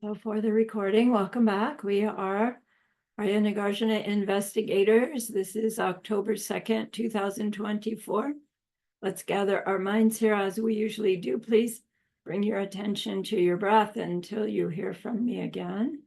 So for the recording, welcome back. We are Nagarjuna investigators. This is October 2nd, 2024. Let's gather our minds here as we usually do. Please bring your attention to your breath until you hear from me again.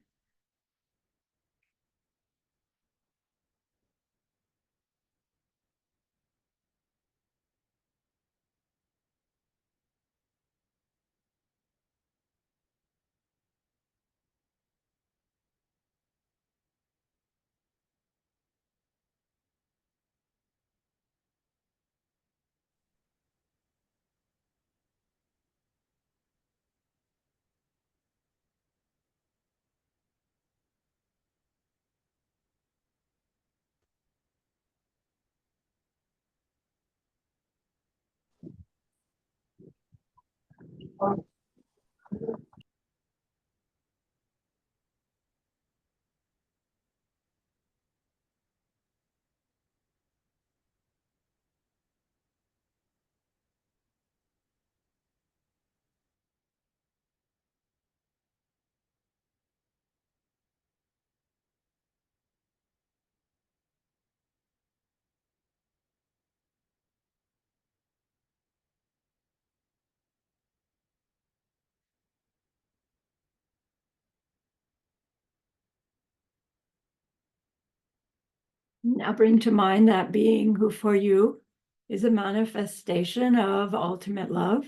Now bring to mind that being who for you is a manifestation of ultimate love,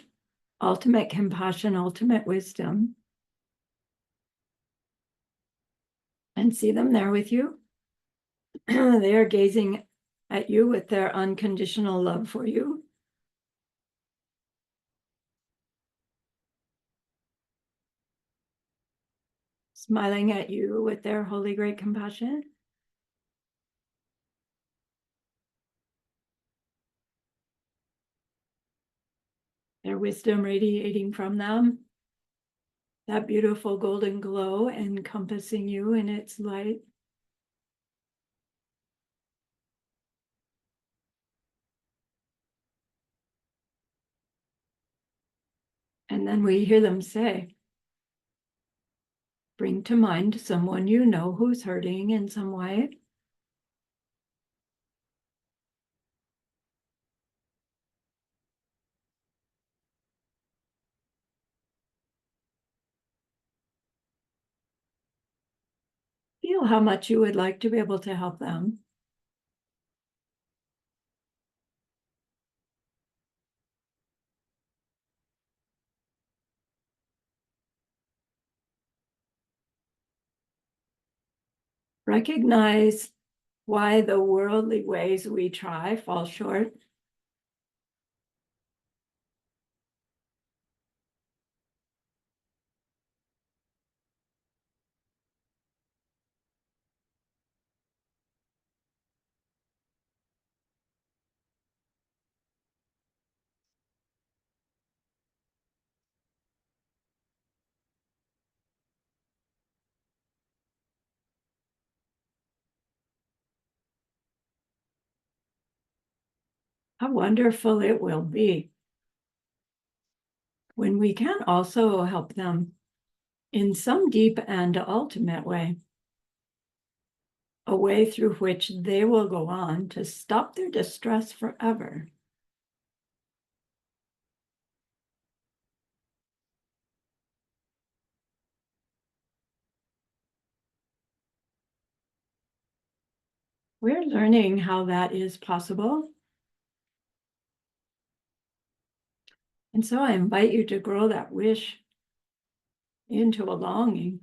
ultimate compassion, ultimate wisdom. And see them there with you. They are gazing at you with their unconditional love for you. Smiling at you with their holy great compassion. Their wisdom radiating from them. That beautiful golden glow encompassing you in its light. And then we hear them say, bring to mind someone you know who's hurting in some way. Feel how much you would like to be able to help them. Recognize why the worldly ways we try fall short. How wonderful it will be when we can also help them in some deep and ultimate way, a way through which they will go on to stop their distress forever. We're learning how that is possible. And so I invite you to grow that wish into a longing.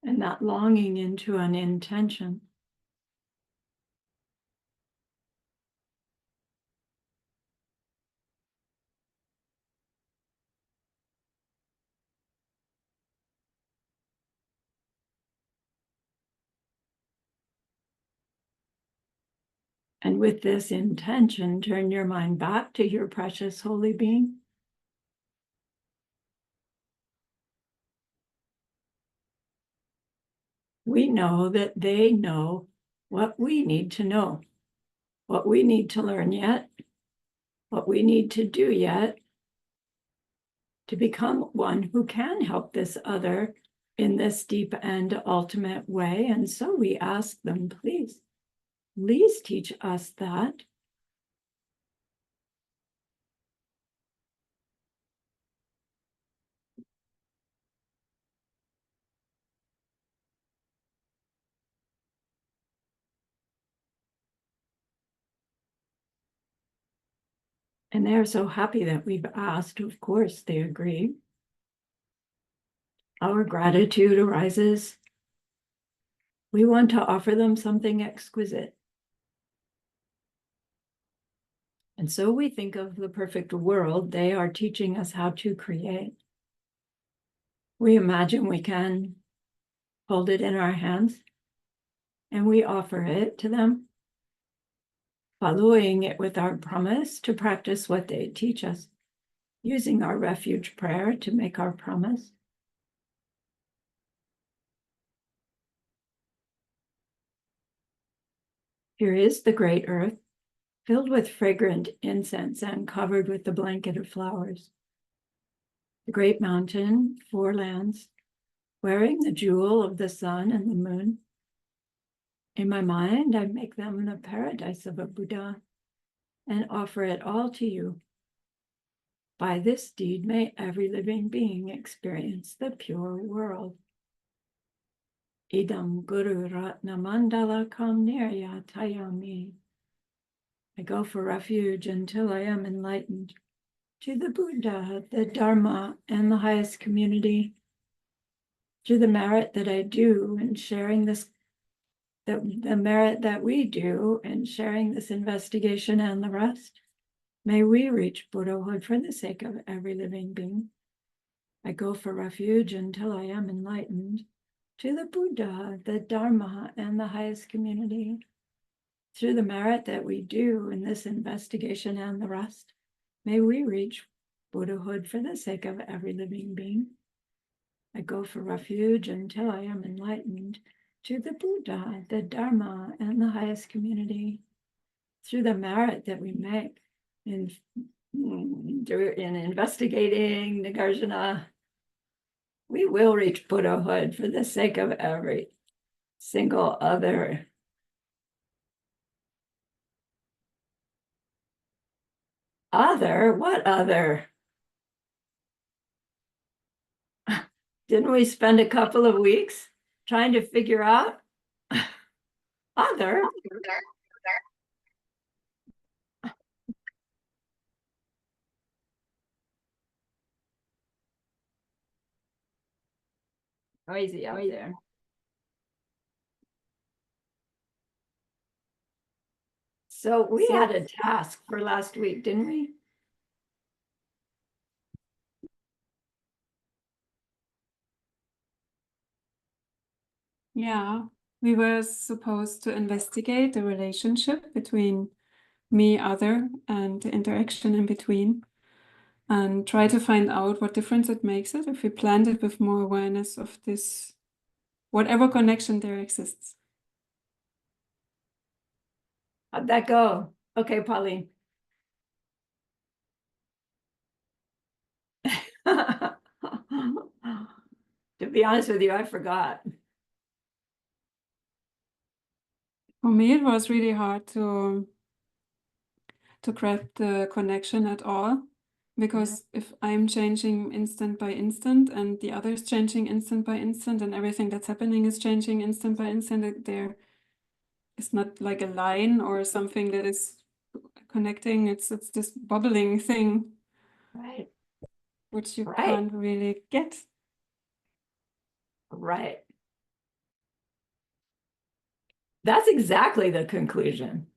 And that longing into an intention. And with this intention, turn your mind back to your precious holy being. we know that they know what we need to know, what we need to learn yet, what we need to do yet to become one who can help this other in this deep and ultimate way. And so we ask them, please teach us that. And they're so happy that we've asked. Of course, they agree. Our gratitude arises. We want to offer them something exquisite. And so we think of the perfect world they are teaching us how to create. We imagine we can hold it in our hands and we offer it to them, following it with our promise to practice what they teach us, using our refuge prayer to make our promise. Here is the great earth, filled with fragrant incense and covered with the blanket of flowers. The great mountain, 4 lands, wearing the jewel of the sun and the moon. In my mind, I make them the paradise of a Buddha and offer it all to you. By this deed, may every living being experience the pure world. Idam Guru Ratna Mandala Kam Niryatayami. I go for refuge until I am enlightened to the Buddha, the Dharma, and the highest community. Through the merit that I do in sharing this, the merit that we do in sharing this investigation and the rest, may we reach Buddhahood for the sake of every living being. I go for refuge until I am enlightened to the Buddha, the Dharma, and the highest community. Through the merit that we do in this investigation and the rest, may we reach Buddhahood for the sake of every living being. I go for refuge until I am enlightened to the Buddha, the Dharma, and the highest community. Through the merit that we make in investigating Nagarjuna, we will reach Buddhahood for the sake of every single other. Other? What other? Didn't we spend a couple of weeks trying to figure out other? Noisy out there. So we had a task for last week, didn't we? Yeah, we were supposed to investigate the relationship between me, other, and the interaction in between, and try to find out what difference it makes it if we blend it with more awareness of this, whatever connection there exists. How'd that go? Okay, Pauline. To be honest with you, I forgot. For me, it was really hard to grab the connection at all, because if I'm changing instant by instant and the other is changing instant by instant and everything that's happening is changing instant by instant, there is not like a line or something that is connecting. It's this bubbling thing, Right. which you Right. can't really get. Right. That's exactly the conclusion.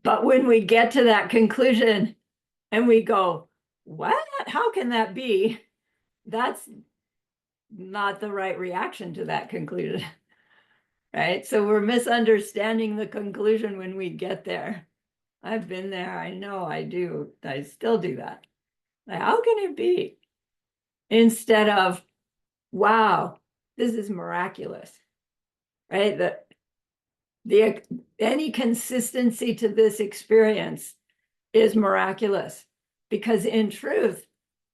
But when we get to that conclusion and we go, what? How can that be? That's not the right reaction to that conclusion. Right? So we're misunderstanding the conclusion when we get there. I've been there. I know I do. I still do that. Like, how can it be? Instead of, wow, this is miraculous, right? The any consistency to this experience is miraculous, because in truth,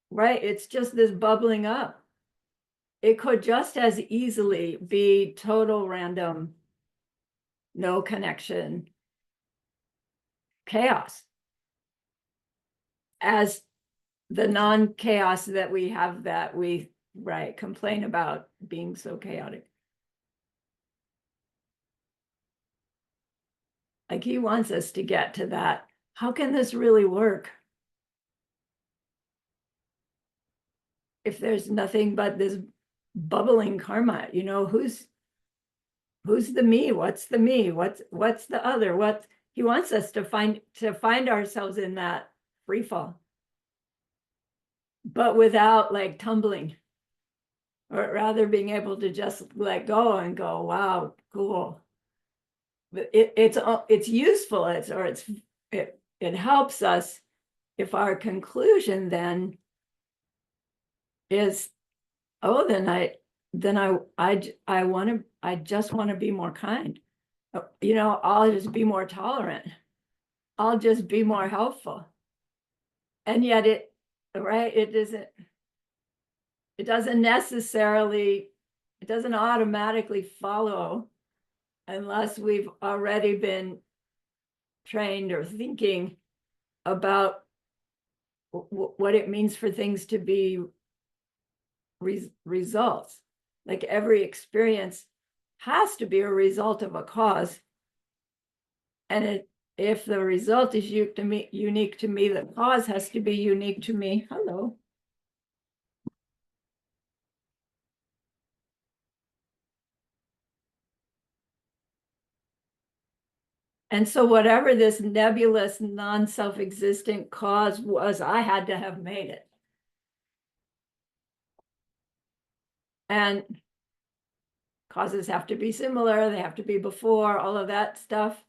right, it's just this bubbling up. It could just as easily be total random, no connection, chaos, as the non-chaos that we have, that we, right, complain about being so chaotic. Like, he wants us to get to that. How can this really work if there's nothing but this bubbling karma? You know, who's the me? What's the me? What's the other? What he wants us to find ourselves in that free fall, but without like tumbling, or rather being able to just let go and go, wow, cool. But it's useful. It helps us if our conclusion then is, oh, then I just want to be more kind. You know, I'll just be more tolerant. I'll just be more helpful. And yet it doesn't necessarily, it doesn't automatically follow unless we've already been trained or thinking about what it means for things to be results. Like, every experience has to be a result of a cause. And if the result is unique to me, the cause has to be unique to me. Hello. And so whatever this nebulous, non-self-existent cause was, I had to have made it. And causes have to be similar, they have to be before, all of that stuff.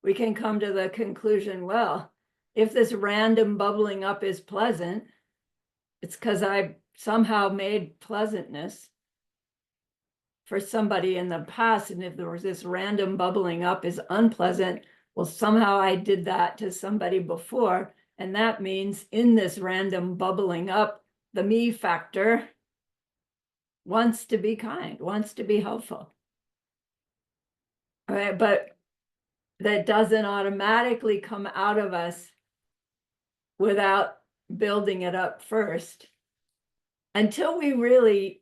We can come to the conclusion, well, if this random bubbling up is pleasant, it's because I somehow made pleasantness for somebody in the past. And if there was this random bubbling up is unpleasant, well, somehow I did that to somebody before. And that means in this random bubbling up, the me factor wants to be kind, wants to be helpful. All right, but that doesn't automatically come out of us without building it up first, until we really,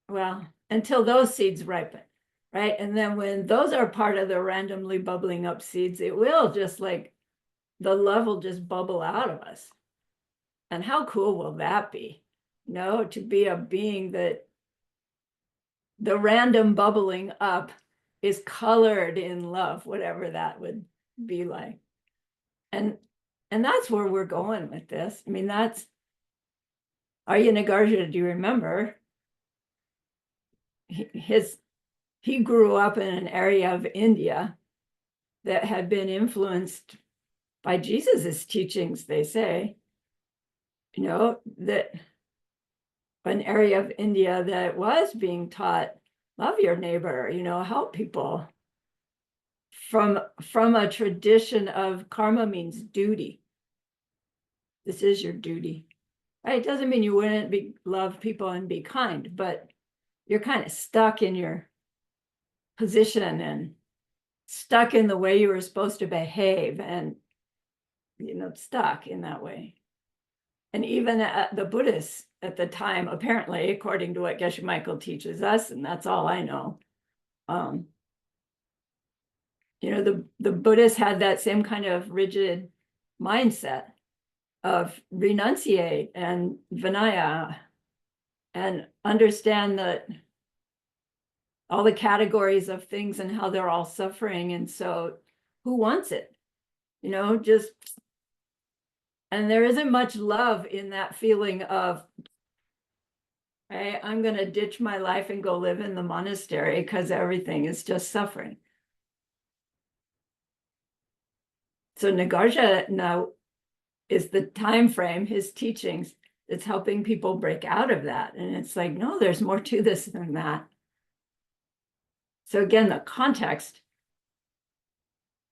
well, until those seeds ripen, right? And then when those are part of the randomly bubbling up seeds, it will just like, the love will just bubble out of us. And how cool will that be? You know, to be a being that the random bubbling up is colored in love, whatever that would be like. And that's where we're going with this. I mean, that's Arya Nagarjuna, do you remember? He grew up in an area of India that had been influenced by Jesus's teachings, they say. You know, that an area of India that was being taught, love your neighbor, you know, help people, from a tradition of karma means duty. This is your duty. Right? It doesn't mean you wouldn't love people and be kind, but you're kind of stuck in your position and stuck in the way you were supposed to behave, and, you know, stuck in that way. And even the Buddhists at the time, apparently, according to what Geshe Michael teaches us, and that's all I know, you know, the Buddhists had that same kind of rigid mindset of renunciate and Vinaya, and understand that all the categories of things and how they're all suffering. And so who wants it? You know, just, and there isn't much love in that feeling of, hey, I'm going to ditch my life and go live in the monastery because everything is just suffering. So Nagarjuna now is the time frame, his teachings it's helping people break out of that. And it's like, no, there's more to this than that. So again, the context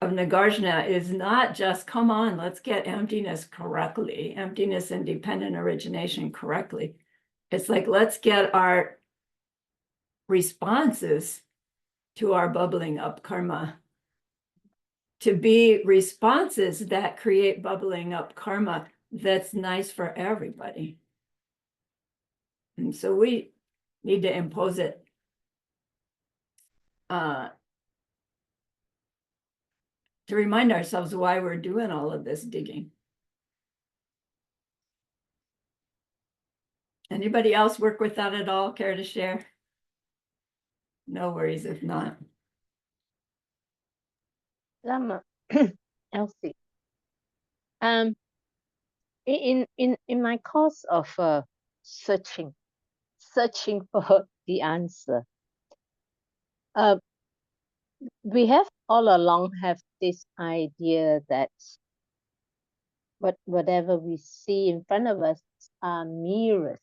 of Nagarjuna is not just, come on, let's get emptiness correctly, emptiness and dependent origination correctly. It's like, let's get our responses to our bubbling up karma to be responses that create bubbling up karma that's nice for everybody. And so we need to impose it to remind ourselves why we're doing all of this digging. Anybody else work with that at all? Care to share? No worries if not. Lama, Elsie. In my course of searching for the answer, we have all along have this idea that whatever we see in front of us are mirrors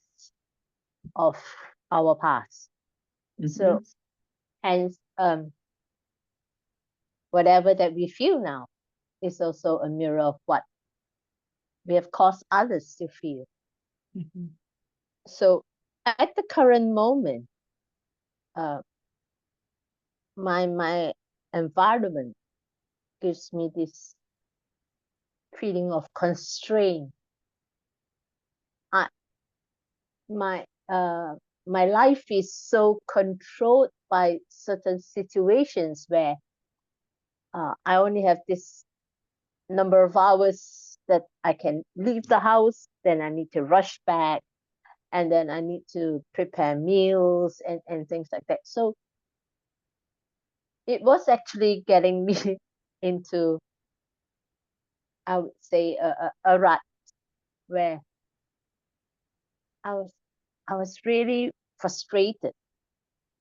of our past. So hence whatever that we feel now is also a mirror of what we have caused others to feel. So at the current moment, my environment gives me this feeling of constraint. My life is so controlled by certain situations where I only have this number of hours that I can leave the house, then I need to rush back, and then I need to prepare meals and things like that. So it was actually getting me into, I would say, a rut where I was really frustrated.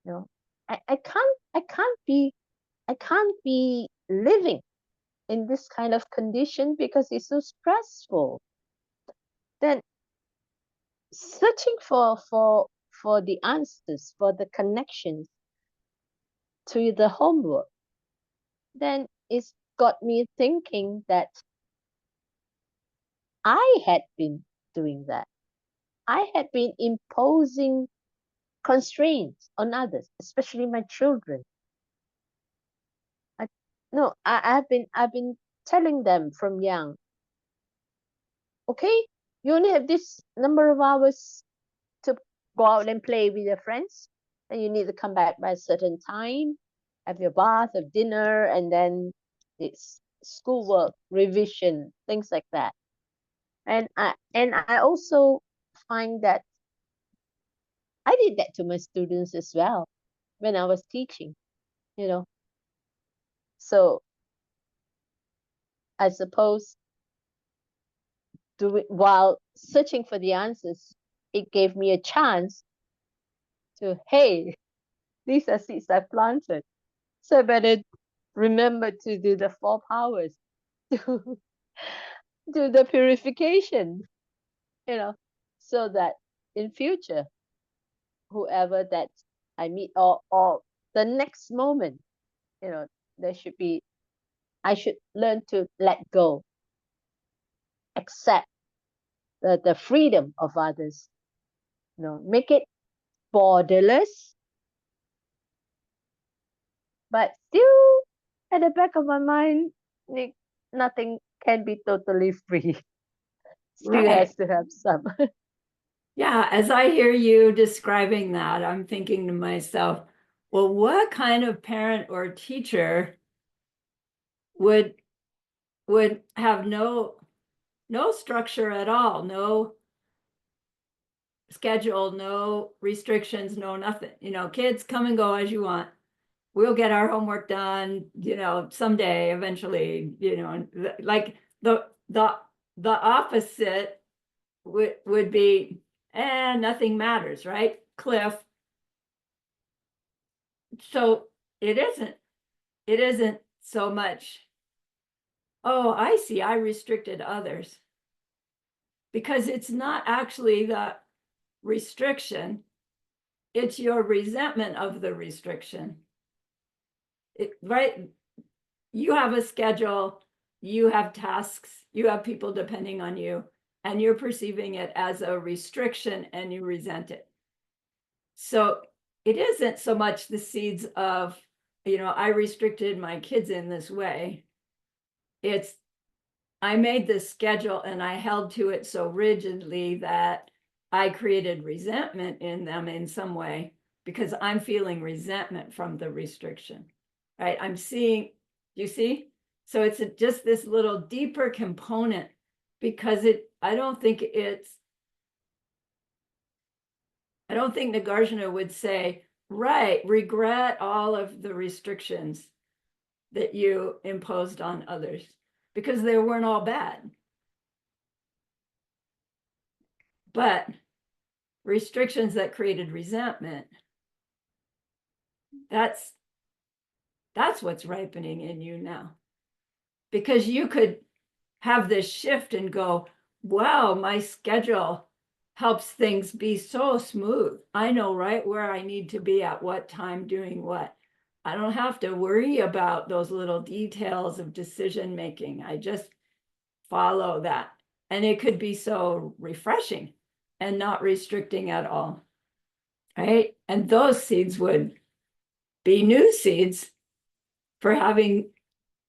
You know, I can't be living in this kind of condition because it's so stressful. Then searching for the answers, for the connections to the homework, then it's got me thinking that I had been doing that. I had been imposing constraints on others, especially my children. I've been telling them from young, okay, you only have this number of hours to go out and play with your friends, and you need to come back by a certain time, have your bath, have dinner, and then it's schoolwork, revision, things like that. And I also find that I did that to my students as well when I was teaching, you know. So I suppose while searching for the answers, it gave me a chance to, hey, these are seeds I planted. So I better remember to do the 4 powers, to do the purification, you know, so that in future, whoever that I meet or the next moment, you know, I should learn to let go, accept the freedom of others, you know, make it borderless, but still at the back of my mind, nothing can be totally free. Still has to have some. Yeah, as I hear you describing that, I'm thinking to myself, well, what kind of parent or teacher would have no structure at all, no schedule, no restrictions, no nothing. You know, kids come and go as you want. We'll get our homework done, you know, someday, eventually, you know, like the opposite would be, nothing matters, right? Cliff. So it isn't so much, oh, I see, I restricted others. because it's not actually the restriction, it's your resentment of the restriction. Right? You have a schedule, you have tasks, you have people depending on you, and you're perceiving it as a restriction and you resent it. So it isn't so much the seeds of, I restricted my kids in this way. It's, I made this schedule and I held to it so rigidly that I created resentment in them in some way because I'm feeling resentment from the restriction, right? I'm seeing, you see? So it's just this little deeper component because I don't think Nagarjuna would say, right, regret all of the restrictions that you imposed on others because they weren't all bad. But restrictions that created resentment, that's what's ripening in you now. Because you could have this shift and go, wow, my schedule helps things be so smooth. I know right where I need to be at what time doing what. I don't have to worry about those little details of decision making. I just follow that. And it could be so refreshing and not restricting at all. Right? And those seeds would be new seeds for having,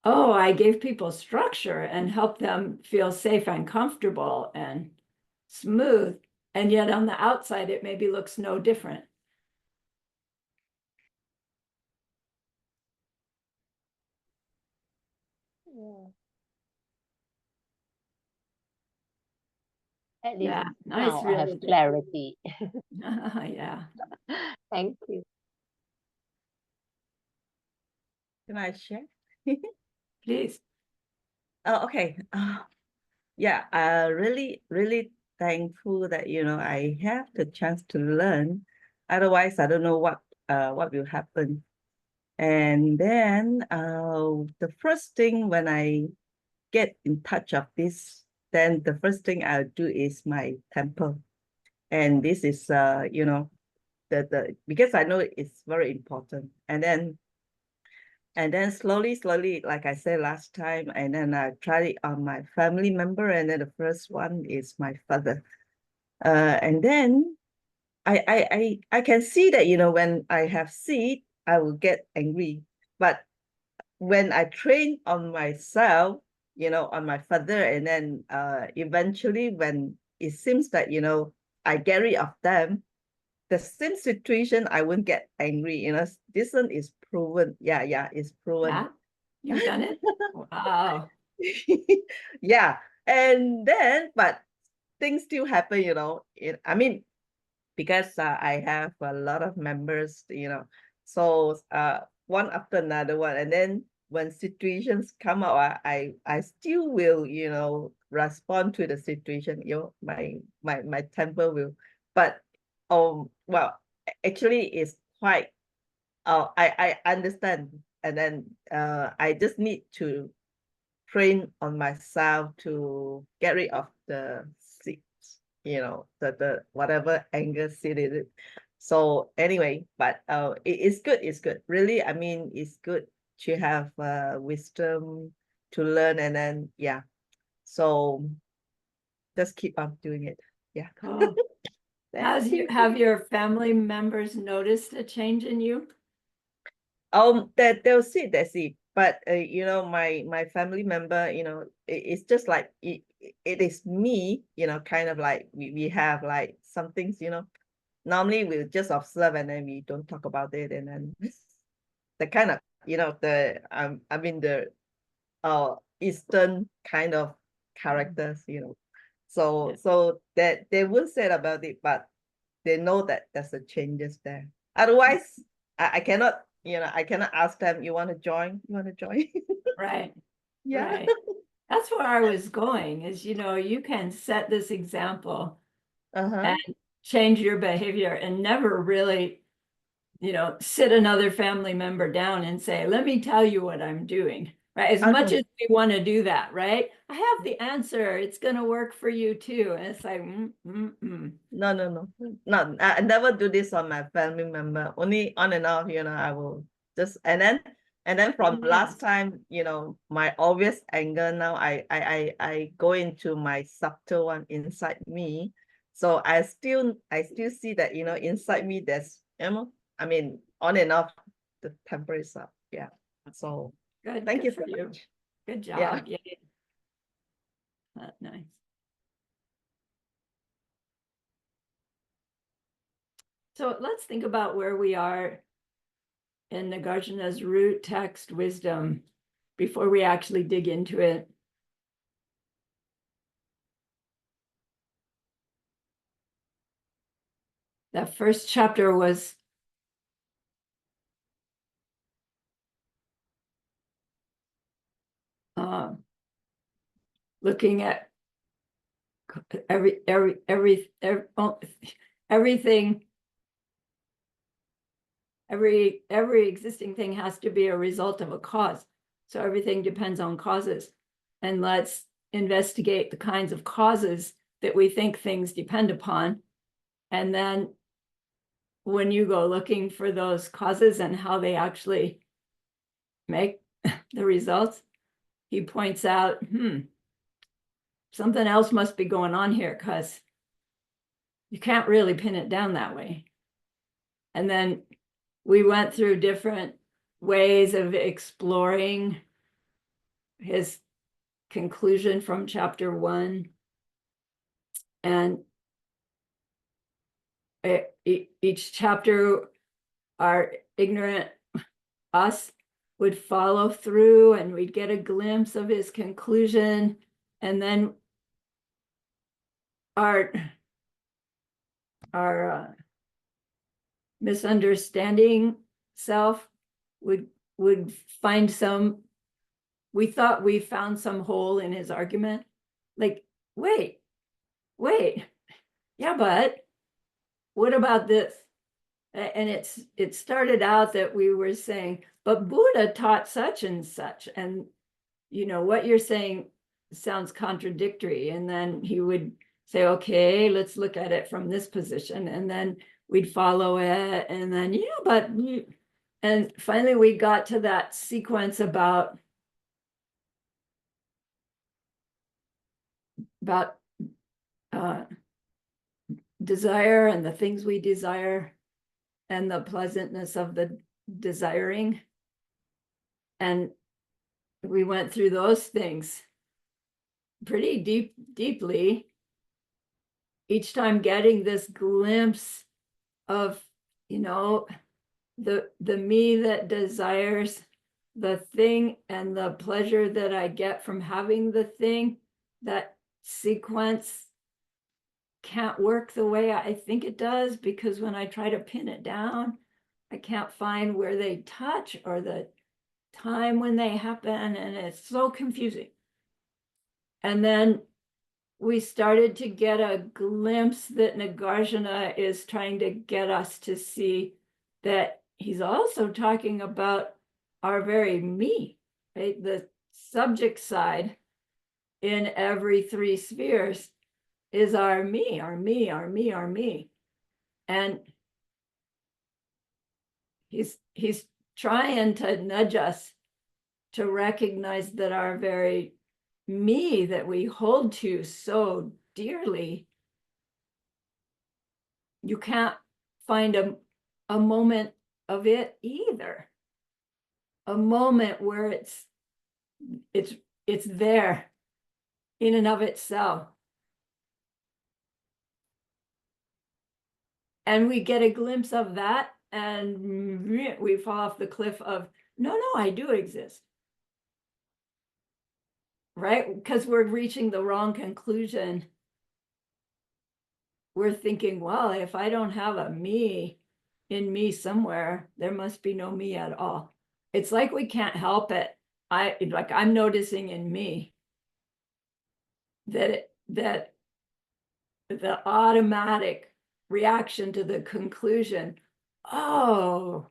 oh, I gave people structure and helped them feel safe and comfortable and smooth. And yet on the outside, it maybe looks no different. Yeah. At least Yeah, nice now I have realization. clarity. Yeah, Thank you. Can I share? please. Oh, okay. Yeah, really, really thankful that I have the chance to learn. Otherwise, I don't know what will happen. And then the first thing when I get in touch of this, then the first thing I'll do is my temple. And this is the because I know it's very important. And then slowly, like I said last time, and then I tried it on my family member, and then the first one is my father. And then I can see that, when I have seed, I will get angry. But when I train on myself, on my father, and then eventually when it seems that, I get rid of them, the same situation, I won't get angry. This one is proven. Yeah, it's proven. Yeah, you've done it? Wow. Yeah. And then, but things still happen, I mean, because I have a lot of members, so one after another one. And then when situations come out, I still will, respond to the situation, my temper will. But well, actually it's quite I understand. And then I just need to train on myself to get rid of the seeds, the whatever anger seed it is. So anyway, but it's good, really. I mean, it's good to have wisdom to learn. And then so just keep on doing it. Yeah. Cool. Have your family members noticed a change in you? That they'll see, but my family member, it's just like it is me, kind of like we have like some things, normally we'll just observe and then we don't talk about it. And then the kind of, the I mean the Eastern kind of characters, so that they won't say about it, but they know that there's a changes there. Otherwise, I cannot, I cannot ask them, you want to join? Right. Yeah. Right. That's where I was going is, you can set this example Uh-huh. and change your behavior and never really, sit another family member down and say, let me tell you what I'm doing. right? As much Okay. as we want to do that, right? I have the answer. It's going to work for you too. And it's like, No, no, no, no. I never do this on my family member. Only on and off, I will just and then from last time, my obvious anger now I go into my subtle one inside me. So I still see that, inside me there's, I mean, on and off the temper is up. Yeah. So good. thank Good you for so you. much. Good job. Yeah. Yay. Nice. So let's think about where we are in Nagarjuna's root text wisdom before we actually dig into it. That first chapter was looking at everything, every existing thing has to be a result of a cause. So everything depends on causes. And let's investigate the kinds of causes that we think things depend upon. And then when you go looking for those causes and how they actually make the results, he points out, something else must be going on here, because you can't really pin it down that way. And then we went through different ways of exploring his conclusion from chapter 1. And each chapter, our ignorant us would follow through and we'd get a glimpse of his conclusion. And then our misunderstanding self would find we thought we found some hole in his argument. Like, wait, yeah, but what about this? And it started out that we were saying, but Buddha taught such and such, and what you're saying sounds contradictory. And then he would say, okay, let's look at it from this position, and then we'd follow it, and then and finally we got to that sequence about desire and the things we desire and the pleasantness of the desiring. And we went through those things pretty deeply, each time getting this glimpse of, the me that desires the thing and the pleasure that I get from having the thing. That sequence can't work the way I think it does, because when I try to pin it down, I can't find where they touch or the time when they happen, and it's so confusing. And then we started to get a glimpse that Nagarjuna is trying to get us to see that he's also talking about our very me, right? The subject side in every 3 spheres is our me. And he's trying to nudge us to recognize that our very me that we hold to so dearly, you can't find a moment of it either. A moment where it's there in and of itself. And we get a glimpse of that, and we fall off the cliff of, no, I do exist. Right? Because we're reaching the wrong conclusion. We're thinking, well, if I don't have a me in me somewhere, there must be no me at all. It's like we can't help it. I'm noticing in me that the automatic reaction to the conclusion, oh,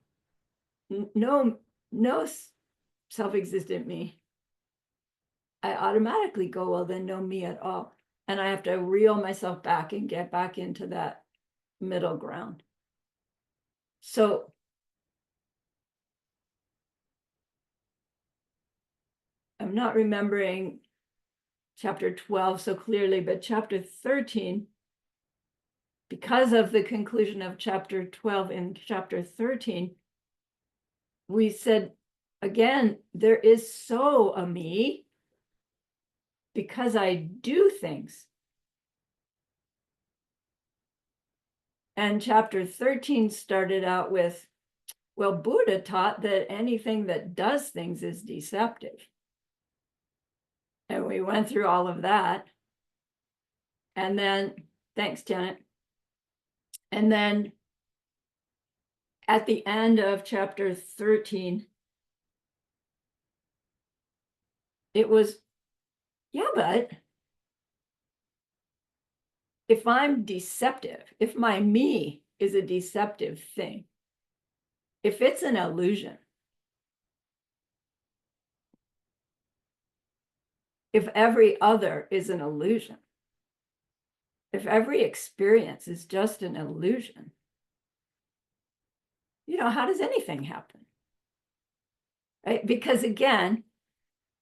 no self-existent me. I automatically go, well, then no me at all. And I have to reel myself back and get back into that middle ground. So I'm not remembering chapter 12 so clearly, but chapter 13, because of the conclusion of chapter 12 and chapter 13, we said, again, there is so a me because I do things. And chapter 13 started out with, well, Buddha taught that anything that does things is deceptive. And we went through all of that. And then, thanks, Janet. And then at the end of chapter 13, it was, yeah, but if I'm deceptive, if my me is a deceptive thing, if it's an illusion, if every other is an illusion, if every experience is just an illusion, you know, how does anything happen? Right? Because again,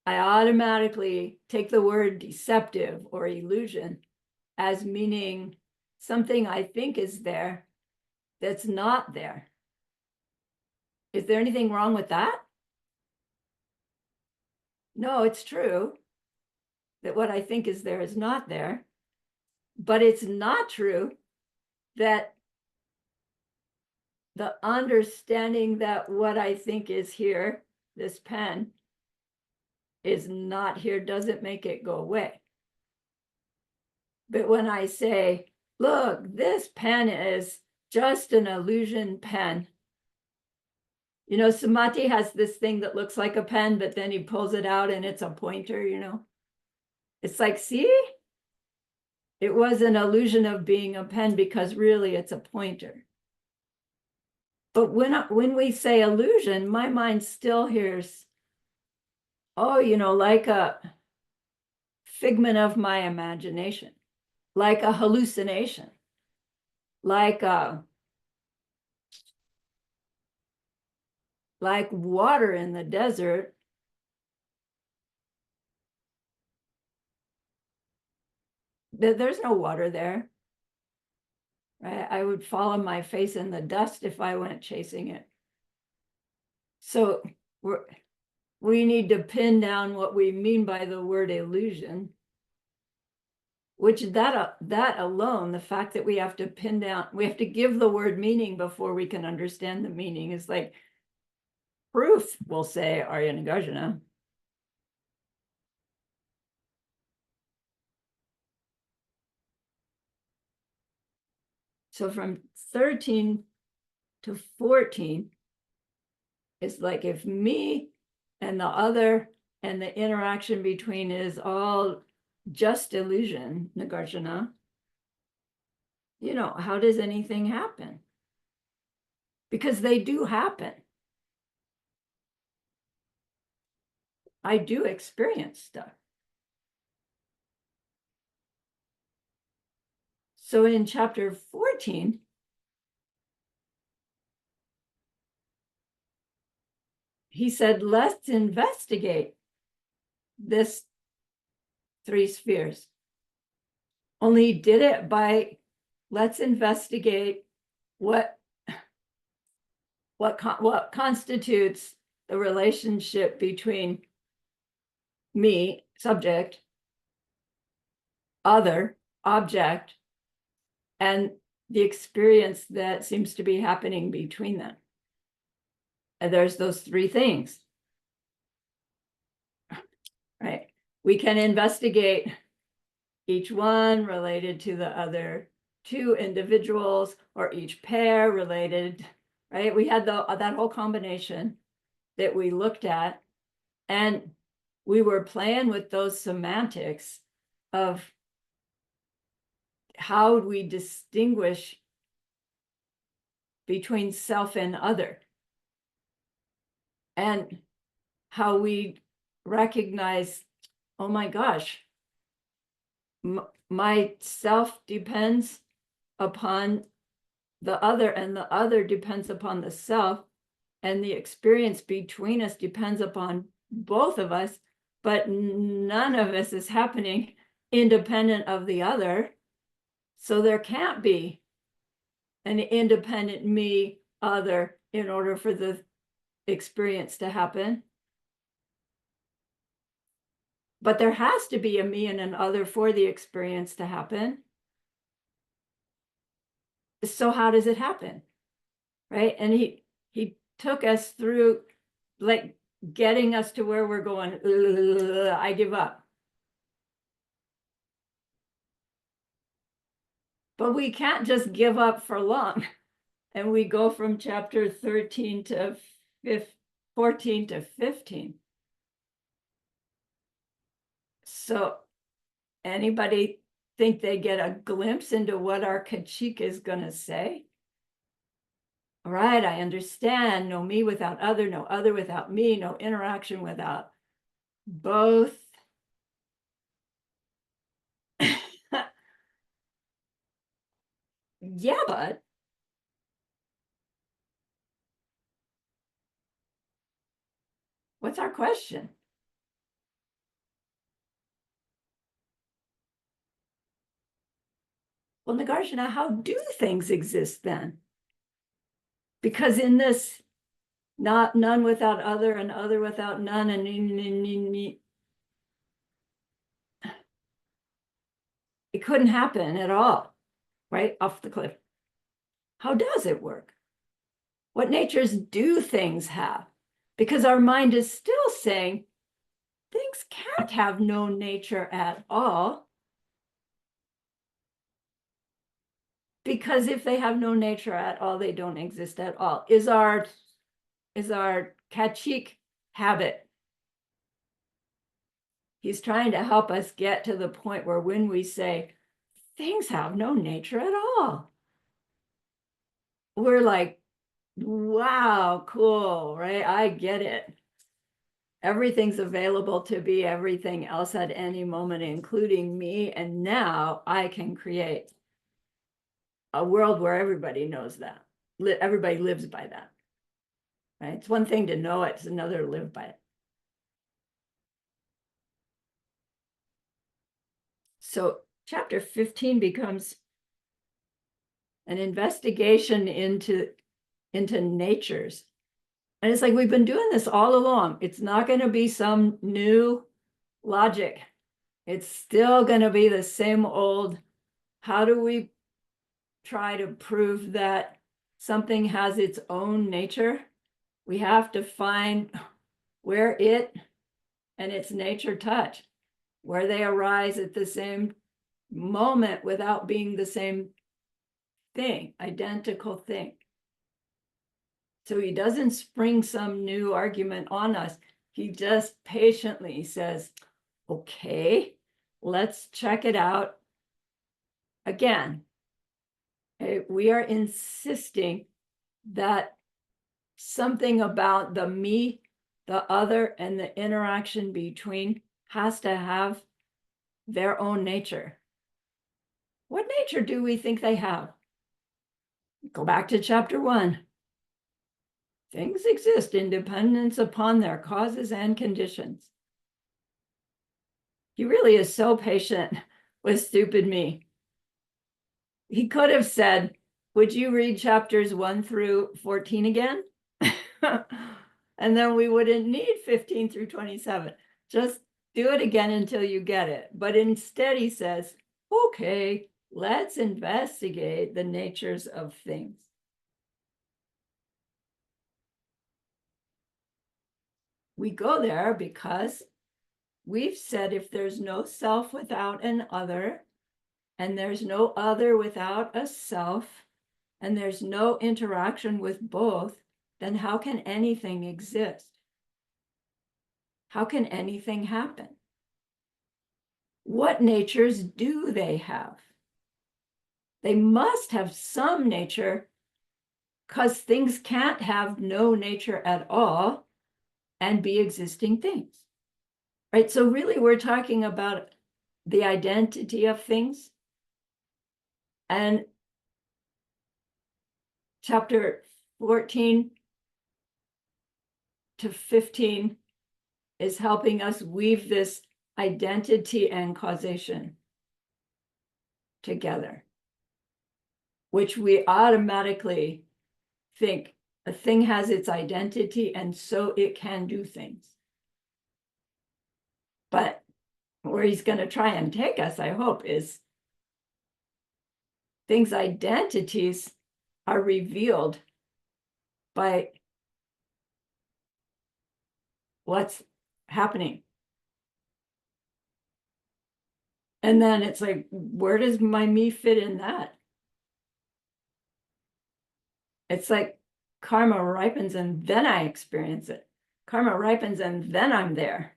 I automatically take the word deceptive or illusion as meaning something I think is there that's not there. Is there anything wrong with that? No, it's true that what I think is there is not there, but it's not true that the understanding that what I think is here, this pen, is not here doesn't make it go away. But when I say, look, this pen is just an illusion pen. You know, Samadhi has this thing that looks like a pen, but then he pulls it out and it's a pointer, you know. It's like, see, it was an illusion of being a pen because really it's a pointer. But when we say illusion, my mind still hears, oh, you know, like a figment of my imagination, like a hallucination, like water in the desert. There's no water there. Right? I would fall on my face in the dust if I went chasing it. So we need to pin down what we mean by the word illusion, which that alone, the fact that we have to pin down, we have to give the word meaning before we can understand the meaning is like proof, we'll say, Arya Nagarjuna. So from 13 to 14, it's like if me and the other and the interaction between is all just illusion, Nagarjuna, you know, how does anything happen? Because they do happen. I do experience stuff. So in chapter 14, he said, let's investigate this 3 spheres. Only he did it by, let's investigate what constitutes the relationship between me, subject, other, object, and the experience that seems to be happening between them. And there's those 3 things, right? We can investigate each one related to the other 2 individuals, or each pair related, right? We had that whole combination that we looked at, and we were playing with those semantics of how we distinguish between self and other, and how we recognize oh my gosh, my self depends upon the other, and the other depends upon the self, and the experience between us depends upon both of us, but none of us is happening independent of the other. So there can't be an independent me other in order for the experience to happen. But there has to be a me and an other for the experience to happen. So how does it happen? Right? And he took us through like getting us to where we're going, I give up. But we can't just give up for long. And we go from chapter 13 to 14 to 15. So anybody think they get a glimpse into what our Kachik is going to say? All right, I understand. No me without other, no other without me, no interaction without both. Yeah, but what's our question? Well, Nagarjuna, how do things exist then? Because in this not none without other and other without none and it couldn't happen at all, right? Off the cliff. How does it work? What natures do things have? Because our mind is still saying things can't have no nature at all. Because if they have no nature at all, they don't exist at all. Is our Kachik habit. He's trying to help us get to the point where when we say things have no nature at all, we're like, wow, cool, right? I get it. Everything's available to be everything else at any moment, including me. And now I can create a world where everybody knows that. Everybody lives by that, right? It's one thing to know it, it's another to live by it. So chapter 15 becomes an investigation into natures. And it's like we've been doing this all along. It's not going to be some new logic. It's still going to be the same old, how do we try to prove that something has its own nature? We have to find where it and its nature touch, where they arise at the same moment without being the same thing, identical thing. So he doesn't spring some new argument on us. He just patiently says, okay, let's check it out again. We are insisting that something about the me, the other, and the interaction between has to have their own nature. What nature do we think they have? Go back to chapter 1. Things exist in dependence upon their causes and conditions. He really is so patient with stupid me. He could have said, would you read chapters 1 through 14 again? And then we wouldn't need 15 through 27. Just do it again until you get it. But instead he says, okay, let's investigate the natures of things. We go there because we've said if there's no self without an other, and there's no other without a self, and there's no interaction with both, then how can anything exist? How can anything happen? What natures do they have? They must have some nature, because things can't have no nature at all and be existing things. Right, so really we're talking about the identity of things. And chapter 14 to 15 is helping us weave this identity and causation together, which we automatically think a thing has its identity and so it can do things. But where he's going to try and take us, I hope, is things' identities are revealed by what's happening. And then it's like, where does my me fit in that? It's like karma ripens and then I experience it. Karma ripens and then I'm there.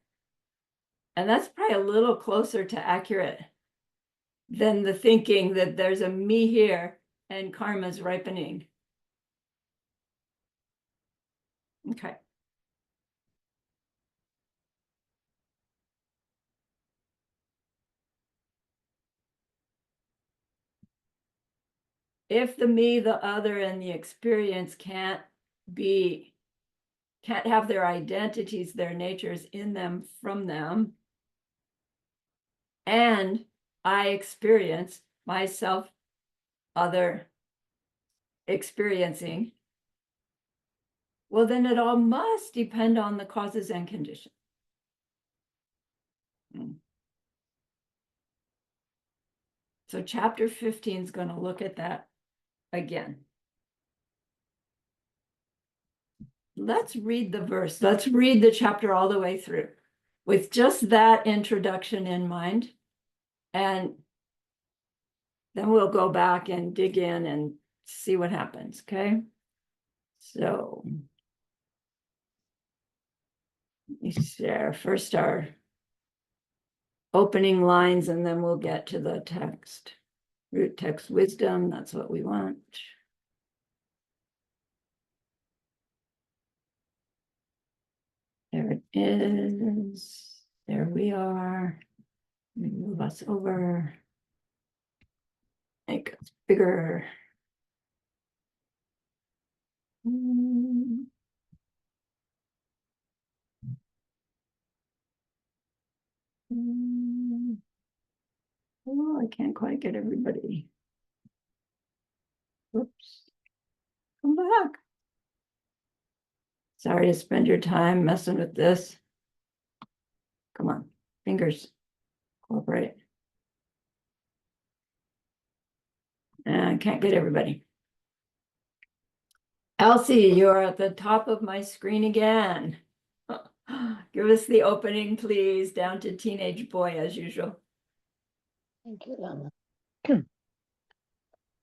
And that's probably a little closer to accurate than the thinking that there's a me here and karma's ripening. Okay. If the me, the other, and the experience can't have their identities, their natures in them, from them, and I experience myself, other experiencing, well, then it all must depend on the causes and conditions. So chapter 15 is going to look at that again. Let's read the verse. Let's read the chapter all the way through with just that introduction in mind. And then we'll go back and dig in and see what happens, okay? So, let me share first our opening lines, and then we'll get to the text. Root text wisdom, that's what we want. There it is. There we are. Let me move us over. Make it bigger. Oh, I can't quite get everybody. Whoops. Come back. Sorry to spend your time messing with this. Come on, fingers, cooperate. I can't get everybody. Elsie, you're at the top of my screen again. Give us the opening, please, down to teenage boy as usual. Thank you, Lama.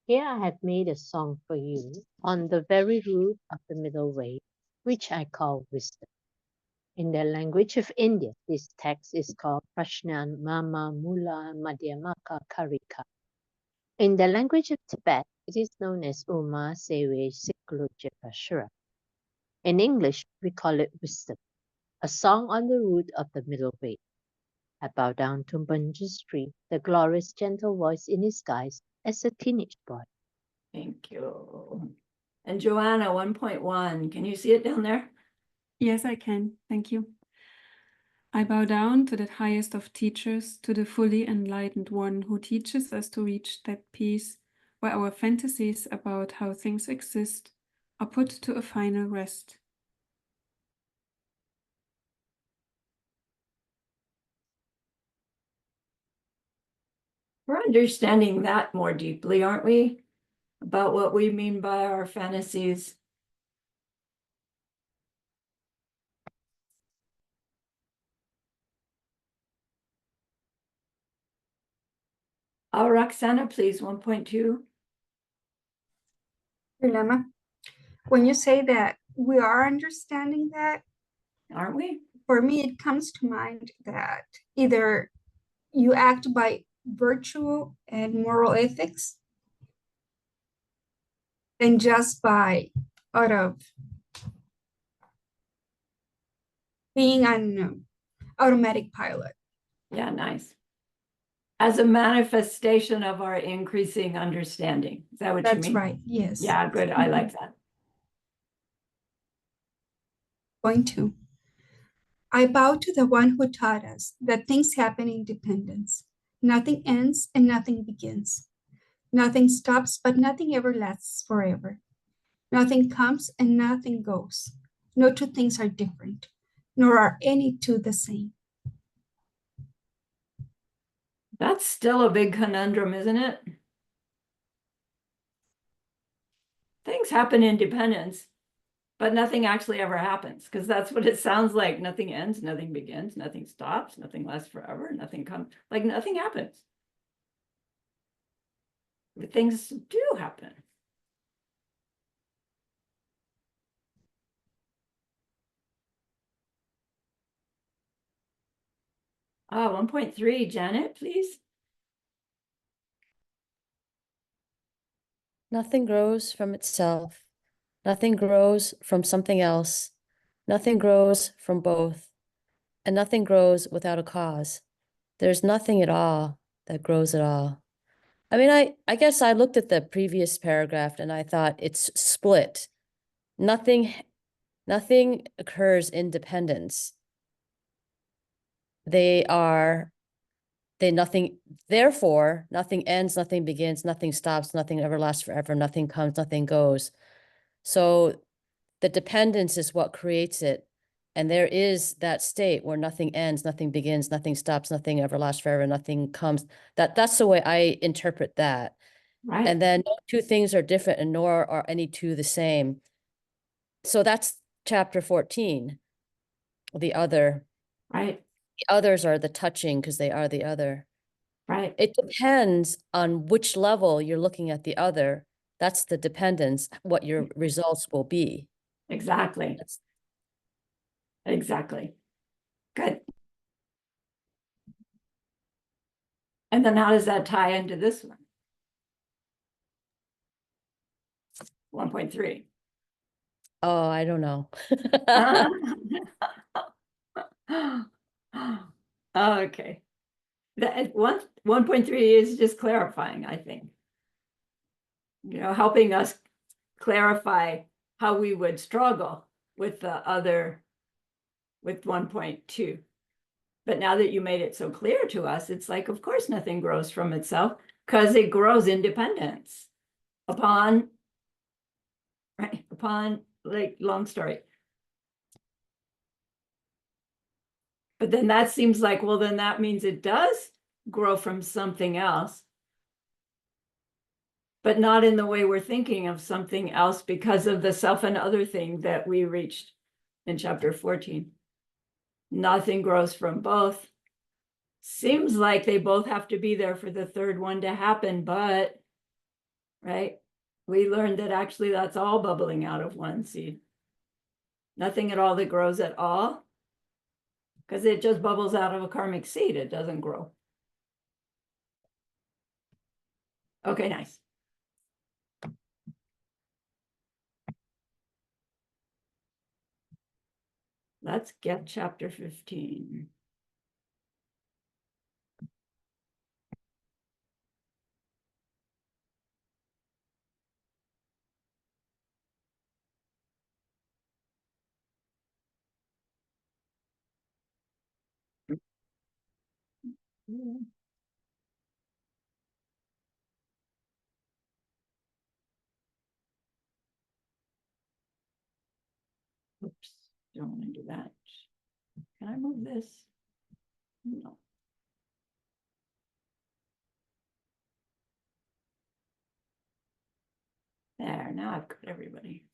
Here I have made a song for you on the very root of the middle way, which I call wisdom. In the language of India, this text is called Prashnan Mama Mula Madhyamaka Karika. In the language of Tibet, it is known as Uma Sewe Siklojapashura. In English, we call it wisdom, a song on the root of the middle way. I bow down to Manjushri, the glorious gentle voice in his guise as a teenage boy. Thank you. And Joanna, 1.1, can you see it down there? Yes, I can. Thank you. I bow down to that highest of teachers, to the fully enlightened one who teaches us to reach that peace where our fantasies about how things exist are put to a final rest. We're understanding that more deeply, aren't we? About what we mean by our fantasies. Roxana, please, 1.2. Lama, when you say that we are understanding that, Aren't we? for me, it comes to mind that either you act by virtue and moral ethics, and just by out of being automatic pilot. Yeah, nice. As a manifestation of our increasing understanding. Is that what you That's mean? right. Yes. Yeah, good. I like that. Point two. I bow to the one who taught us that things happen in dependence. Nothing ends and nothing begins. Nothing stops, but nothing ever lasts forever. Nothing comes and nothing goes. No two things are different, nor are any two the same. That's still a big conundrum, isn't it? Things happen in dependence, but nothing actually ever happens, because that's what it sounds like. Nothing ends, nothing begins, nothing stops, nothing lasts forever, nothing comes, like nothing happens. But things do happen. Oh, 1.3, Janet, please. Nothing grows from itself. Nothing grows from something else. Nothing grows from both. And nothing grows without a cause. There's nothing at all that grows at all. I mean, I guess I looked at the previous paragraph and I thought it's split. Nothing occurs in dependence. Therefore, nothing ends, nothing begins, nothing stops, nothing ever lasts forever, nothing comes, nothing goes. So the dependence is what creates it. And there is that state where nothing ends, nothing begins, nothing stops, nothing ever lasts forever, nothing comes. That's the way I interpret that. Right. And then no two things are different and nor are any two the same. So that's chapter 14. The other. Right. The others are the touching because they are the other. Right. It depends on which level you're looking at the other. That's the dependence, what your results will be. Exactly. Exactly. Good. And then how does that tie into this one? 1.3. Oh, I don't know. Okay. That 1.3 is just clarifying, I think. Helping us clarify how we would struggle with the other, with 1.2. But now that you made it so clear to us, it's like, of course, nothing grows from itself because it grows in dependence upon, right? Upon, like, long story. But then that seems like, well, then that means it does grow from something else, but not in the way we're thinking of something else because of the self and other thing that we reached in chapter 14. Nothing grows from both. Seems like they both have to be there for the third one to happen, but, right? We learned that actually that's all bubbling out of one seed. Nothing at all that grows at all, because it just bubbles out of a karmic seed. It doesn't grow. Okay, nice. Let's get chapter 15. Oops, don't want to do that. Can I move this? No. There, now I've got everybody.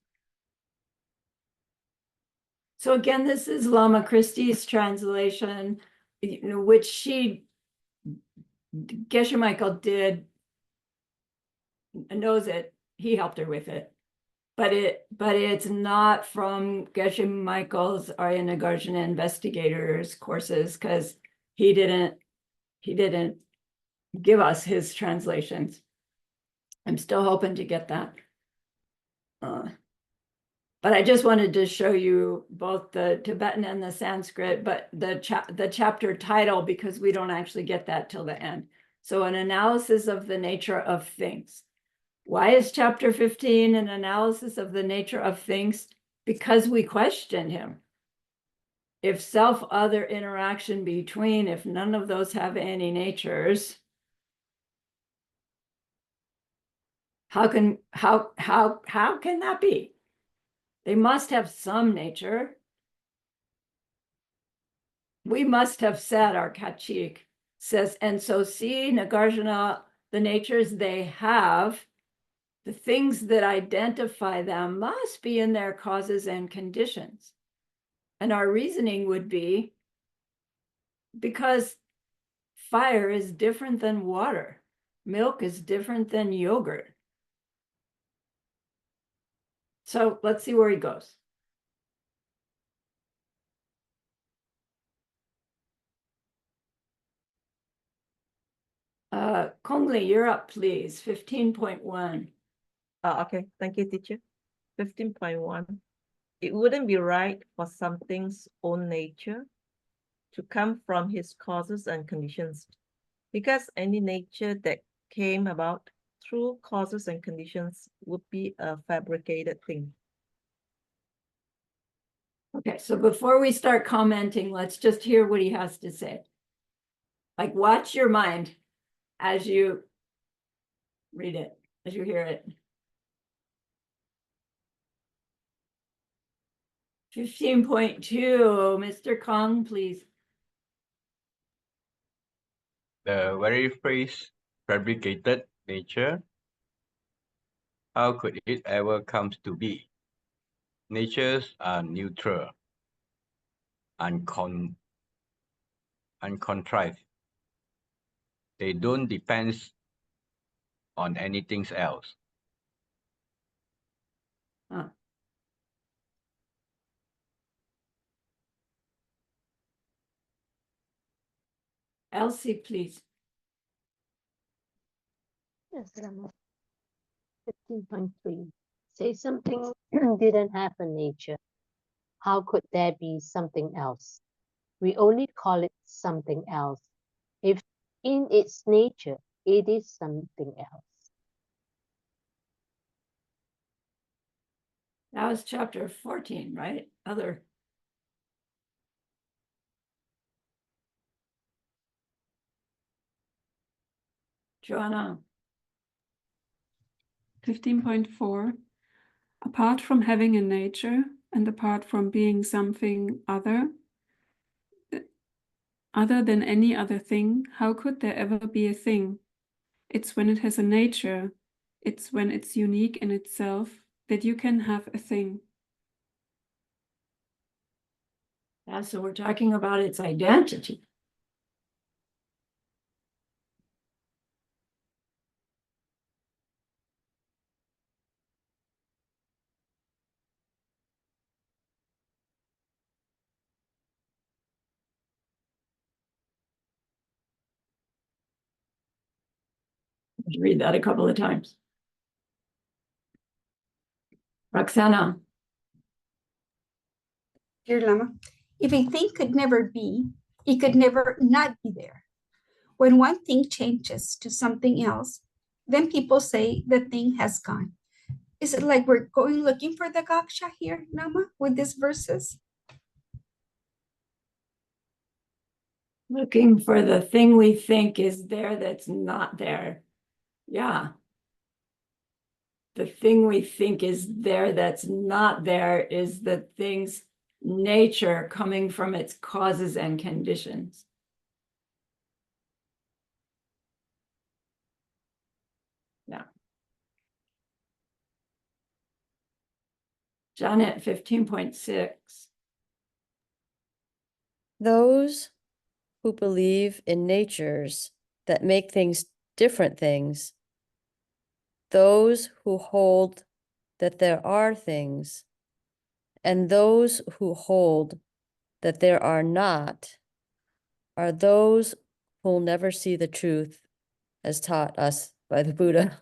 So again, this is Lama Christie's translation, which Geshe Michael knows it. He helped her with it. But it's not from Geshe Michael's Arya Nagarjuna investigators courses, because he didn't give us his translations. I'm still hoping to get that. But I just wanted to show you both the Tibetan and the Sanskrit, but the chapter title, because we don't actually get that till the end. So an analysis of the nature of things. Why is chapter 15 an analysis of the nature of things? Because we questioned him. If self-other interaction between, if none of those have any natures, how can that be? They must have some nature. We must have said, our Kachik says, and so see, Nagarjuna, the natures they have, the things that identify them must be in their causes and conditions. And our reasoning would be because fire is different than water. Milk is different than yogurt. So let's see where he goes. Kongli, you're up, please. 15.1. Okay, thank you, teacher. 15.1. It wouldn't be right for something's own nature to come from his causes and conditions, because any nature that came about through causes and conditions would be a fabricated thing. Okay, so before we start commenting, let's just hear what he has to say. Like, watch your mind as you read it, as you hear it. 15.2, Mr. Kong, please. The very phrase fabricated nature, how could it ever come to be? Natures are neutral, uncontrived. They don't depend on anything else. Huh. Elsie, please. Yes, Rama. 15.3. Say something didn't have a nature. How could there be something else? We only call it something else if in its nature it is something else. That was chapter 14, right? Other. Joanna. 15.4. Apart from having a nature and apart from being something other than any other thing, how could there ever be a thing? It's when it has a nature, it's when it's unique in itself that you can have a thing. Yeah, so we're talking about its identity. Read that a couple of times. Roxana. Dear Lama, if a thing could never be, it could never not be there. When one thing changes to something else, then people say the thing has gone. Is it like we're going looking for the Gaksha here, Lama, with these verses? Looking for the thing we think is there that's not there. Yeah. The thing we think is there that's not there is the thing's nature coming from its causes and conditions. Yeah. Janet, 15.6. Those who believe in natures that make things different things, those who hold that there are things, and those who hold that there are not, are those who'll never see the truth as taught us by the Buddha.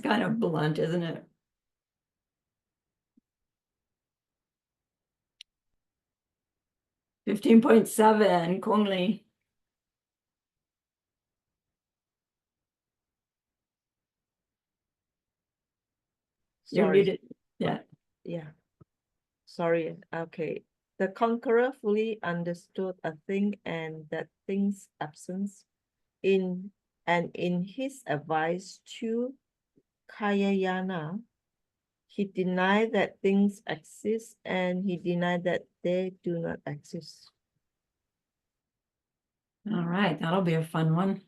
kind of blunt, isn't it? $15.7, Kongli. You're Sorry. muted. Yeah. Yeah. Sorry. Okay. The conqueror fully understood a thing and that thing's absence in his advice to Kayayana, he denied that things exist and he denied that they do not exist. All right, that'll be a fun one.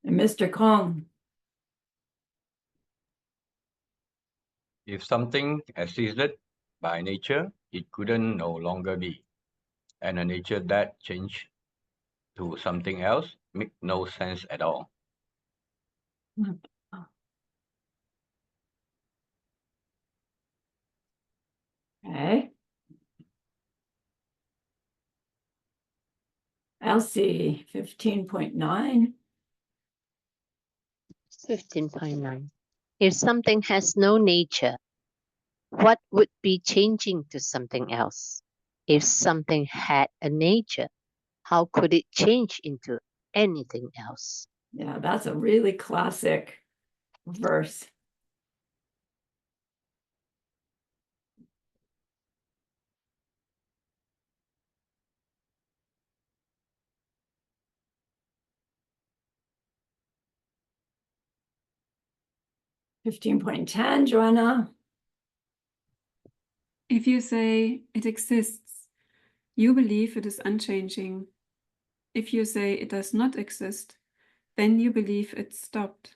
And Mr. Kong. If something existed by nature, it couldn't no longer be. And a nature that changed to something else make no sense at all. Okay. Elsie, 15.9. 15.9. If something has no nature, what would be changing to something else? If something had a nature, how could it change into anything else? Yeah, that's a really classic verse. $15.10, Joanna. If you say it exists, you believe it is unchanging. If you say it does not exist, then you believe it stopped.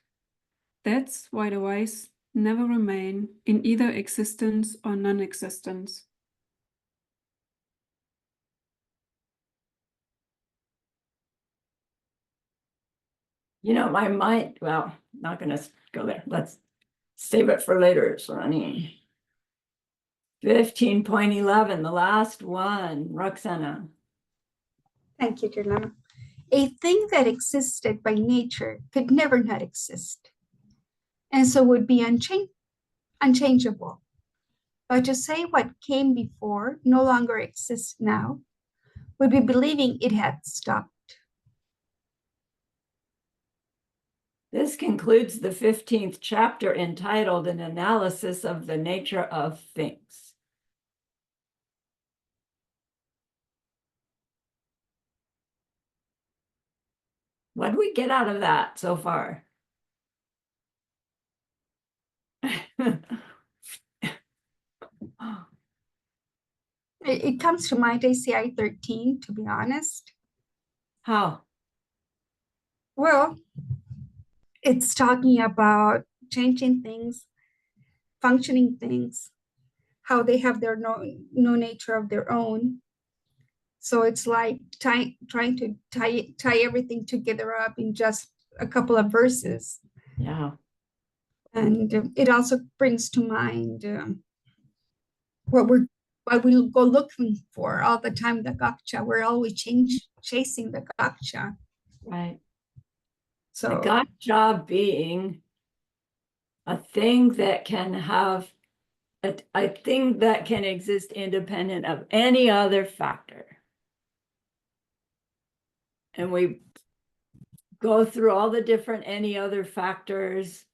That's why the wise never remain in either existence or non-existence. You know, my mind, well, not gonna go there. Let's save it for later, Sonny. 15.11, the last one, Roxana. Thank you, dear Lama. A thing that existed by nature could never not exist, and so would be unchangeable. But to say what came before no longer exists now would be believing it had stopped. This concludes the 15th chapter entitled An Analysis of the Nature of Things. What did we get out of that so far? It comes to mind ACI 13, to be honest. How? Well, it's talking about changing things, functioning things, how they have their no nature of their own. So it's like trying to tie everything together up in just a couple of verses. Yeah. And it also brings to mind what we go looking for all the time, the gakcha. We're always chasing the gakcha. Right. So The gotcha being a thing that can have a thing that can exist independent of any other factor. And we go through all the different any other factors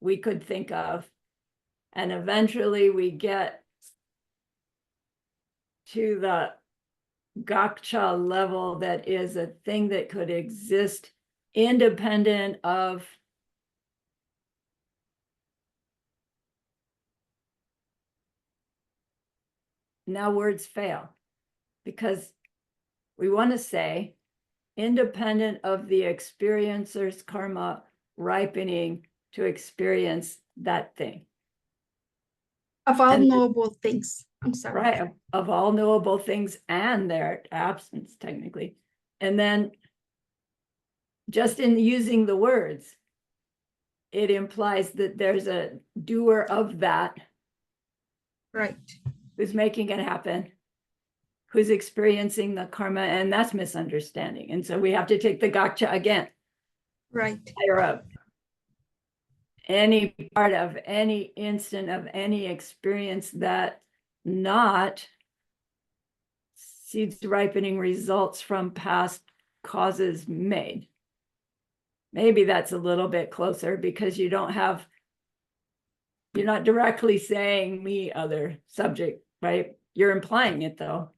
we could think of. And eventually we get to the gakcha level that is a thing that could exist independent of now words fail because we want to say independent of the experiencer's karma ripening to experience that thing. of all And knowable things. I'm sorry. right, of all knowable things and their absence, technically. And then just in using the words, it implies that there's a doer of that Right. who's making it happen. who's experiencing the karma, and that's misunderstanding. And so we have to take the gotcha again, Right. higher up. Any part of any instant of any experience that not seeds ripening results from past causes made. Maybe that's a little bit closer because you don't have, you're not directly saying me, other subject, right? You're implying it though.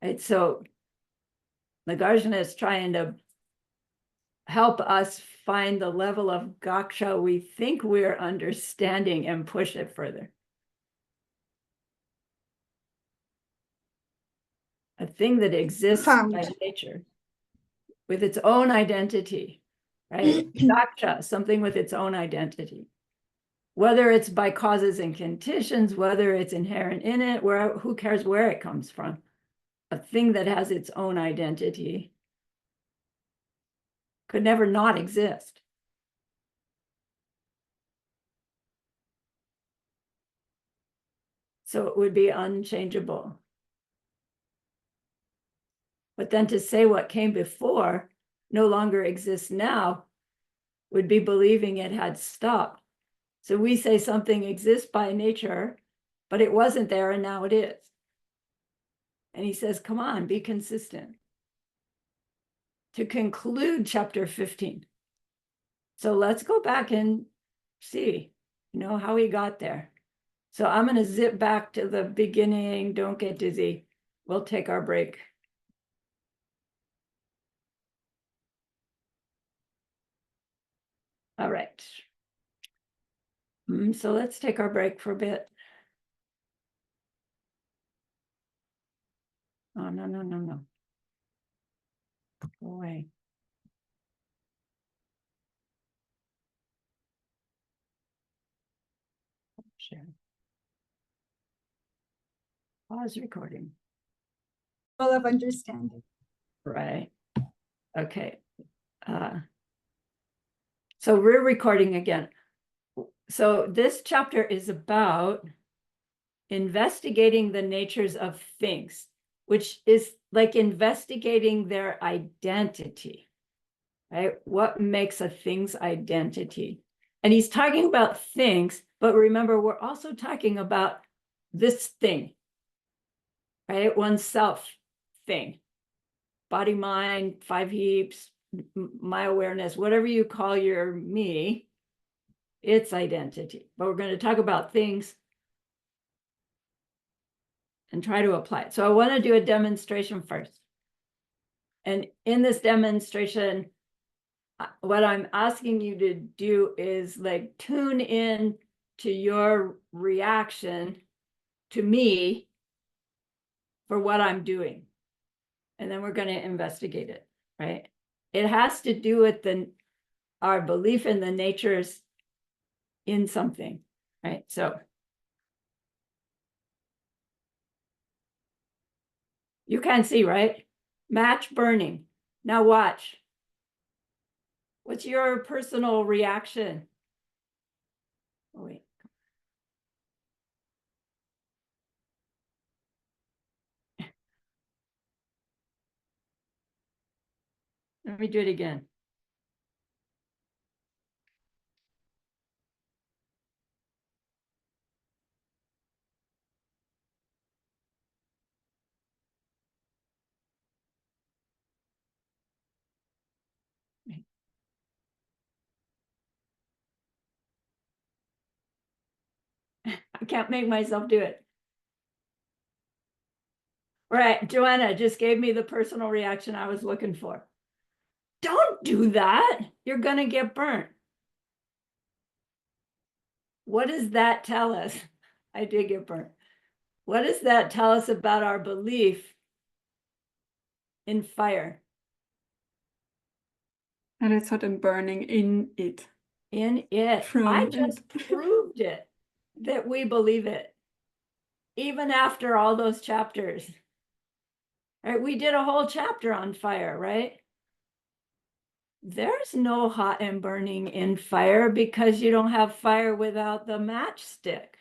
Right, so Nagarjuna is trying to help us find the level of gaksha we think we're understanding and push it further. A thing that exists Found. by nature with its own identity, right? Gaksha, something with its own identity. Whether it's by causes and conditions, whether it's inherent in it, where, who cares where it comes from? A thing that has its own identity could never not exist. So it would be unchangeable. But then to say what came before no longer exists now would be believing it had stopped. So we say something exists by nature, but it wasn't there and now it is. And he says, come on, be consistent. To conclude chapter 15. So let's go back and see, how he got there. So I'm going to zip back to the beginning. Don't get dizzy. We'll take our break. All right. So let's take our break for a bit. Oh, no. Go away. Share. Pause recording. Full of understanding. Right. Okay. So we're recording again. So this chapter is about investigating the natures of things, which is like investigating their identity, right? What makes a thing's identity? And he's talking about things, but remember, we're also talking about this thing, right? Oneself thing, body, mind, five heaps, my awareness, whatever you call your me, it's identity. But we're going to talk about things and try to apply it. So I want to do a demonstration first. And in this demonstration, what I'm asking you to do is like tune in to your reaction to me for what I'm doing. And then we're going to investigate it, right? It has to do with our belief in the natures in something, right? So you can see, right? Match burning. Now watch. What's your personal reaction? Oh, wait. Let me do it again. I can't make myself do it. Right, Joanna just gave me the personal reaction I was looking for. Don't do that. You're going to get burnt. What does that tell us? I did get burnt. What does that tell us about our belief in fire? And it's hot and burning in it. In it. From I it. just proved it, that we believe it. Even after all those chapters. Right? We did a whole chapter on fire, right? There's no hot and burning in fire because you don't have fire without the matchstick.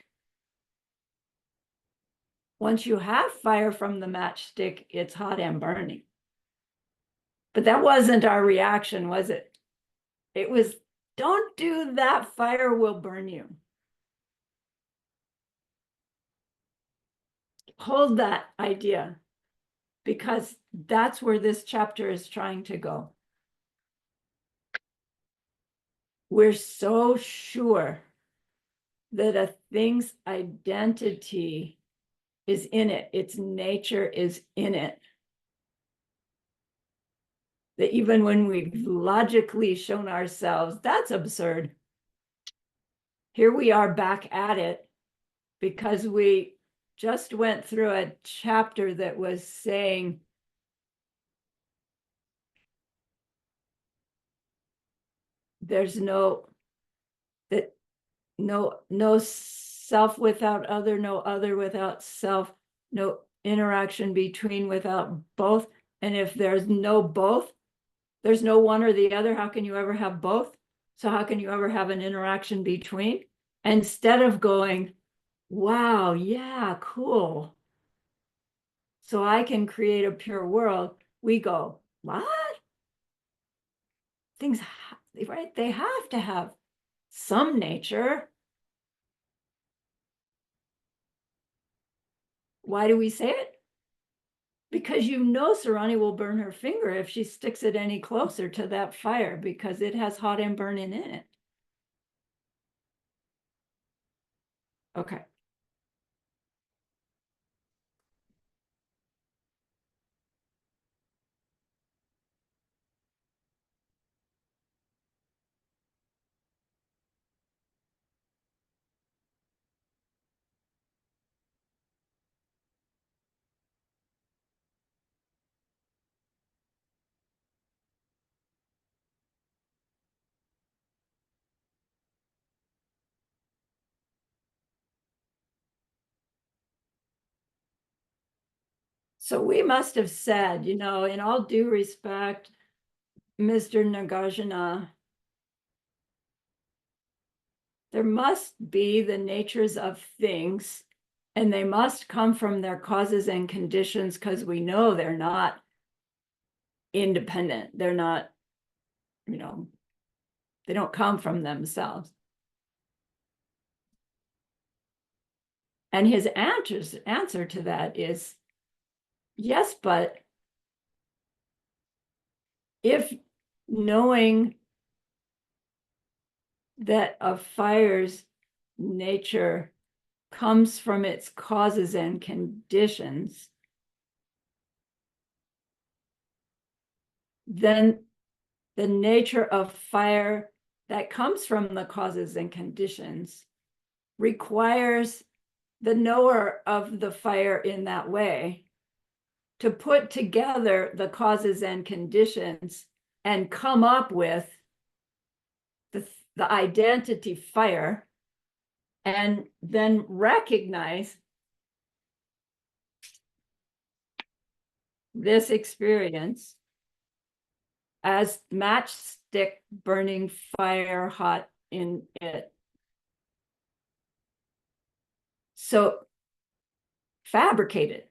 once you have fire from the matchstick, it's hot and burning. But that wasn't our reaction, was it? It was, don't do that, fire will burn you. Hold that idea, because that's where this chapter is trying to go. We're so sure that a thing's identity is in it, its nature is in it, that even when we've logically shown ourselves that's absurd, here we are back at it, because we just went through a chapter that was saying there's no self without other, no other without self, no interaction between without both. And if there's no both, there's no one or the other. How can you ever have both? So how can you ever have an interaction between? Instead of going, wow, yeah, cool, so I can create a pure world, we go, what? Things, right? They have to have some nature. Why do we say it? Because you know Sarani will burn her finger if she sticks it any closer to that fire, because it has hot and burning in it. Okay. So we must have said, you know, in all due respect, Mr. Nagarjuna, there must be the natures of things, and they must come from their causes and conditions, because we know they're not independent. They're not, you know, they don't come from themselves. And his answer to that is, yes, but if knowing that a fire's nature comes from its causes and conditions, then the nature of fire that comes from the causes and conditions requires the knower of the fire in that way to put together the causes and conditions and come up with the identity fire, and then recognize this experience as matchstick burning fire hot in it. So fabricated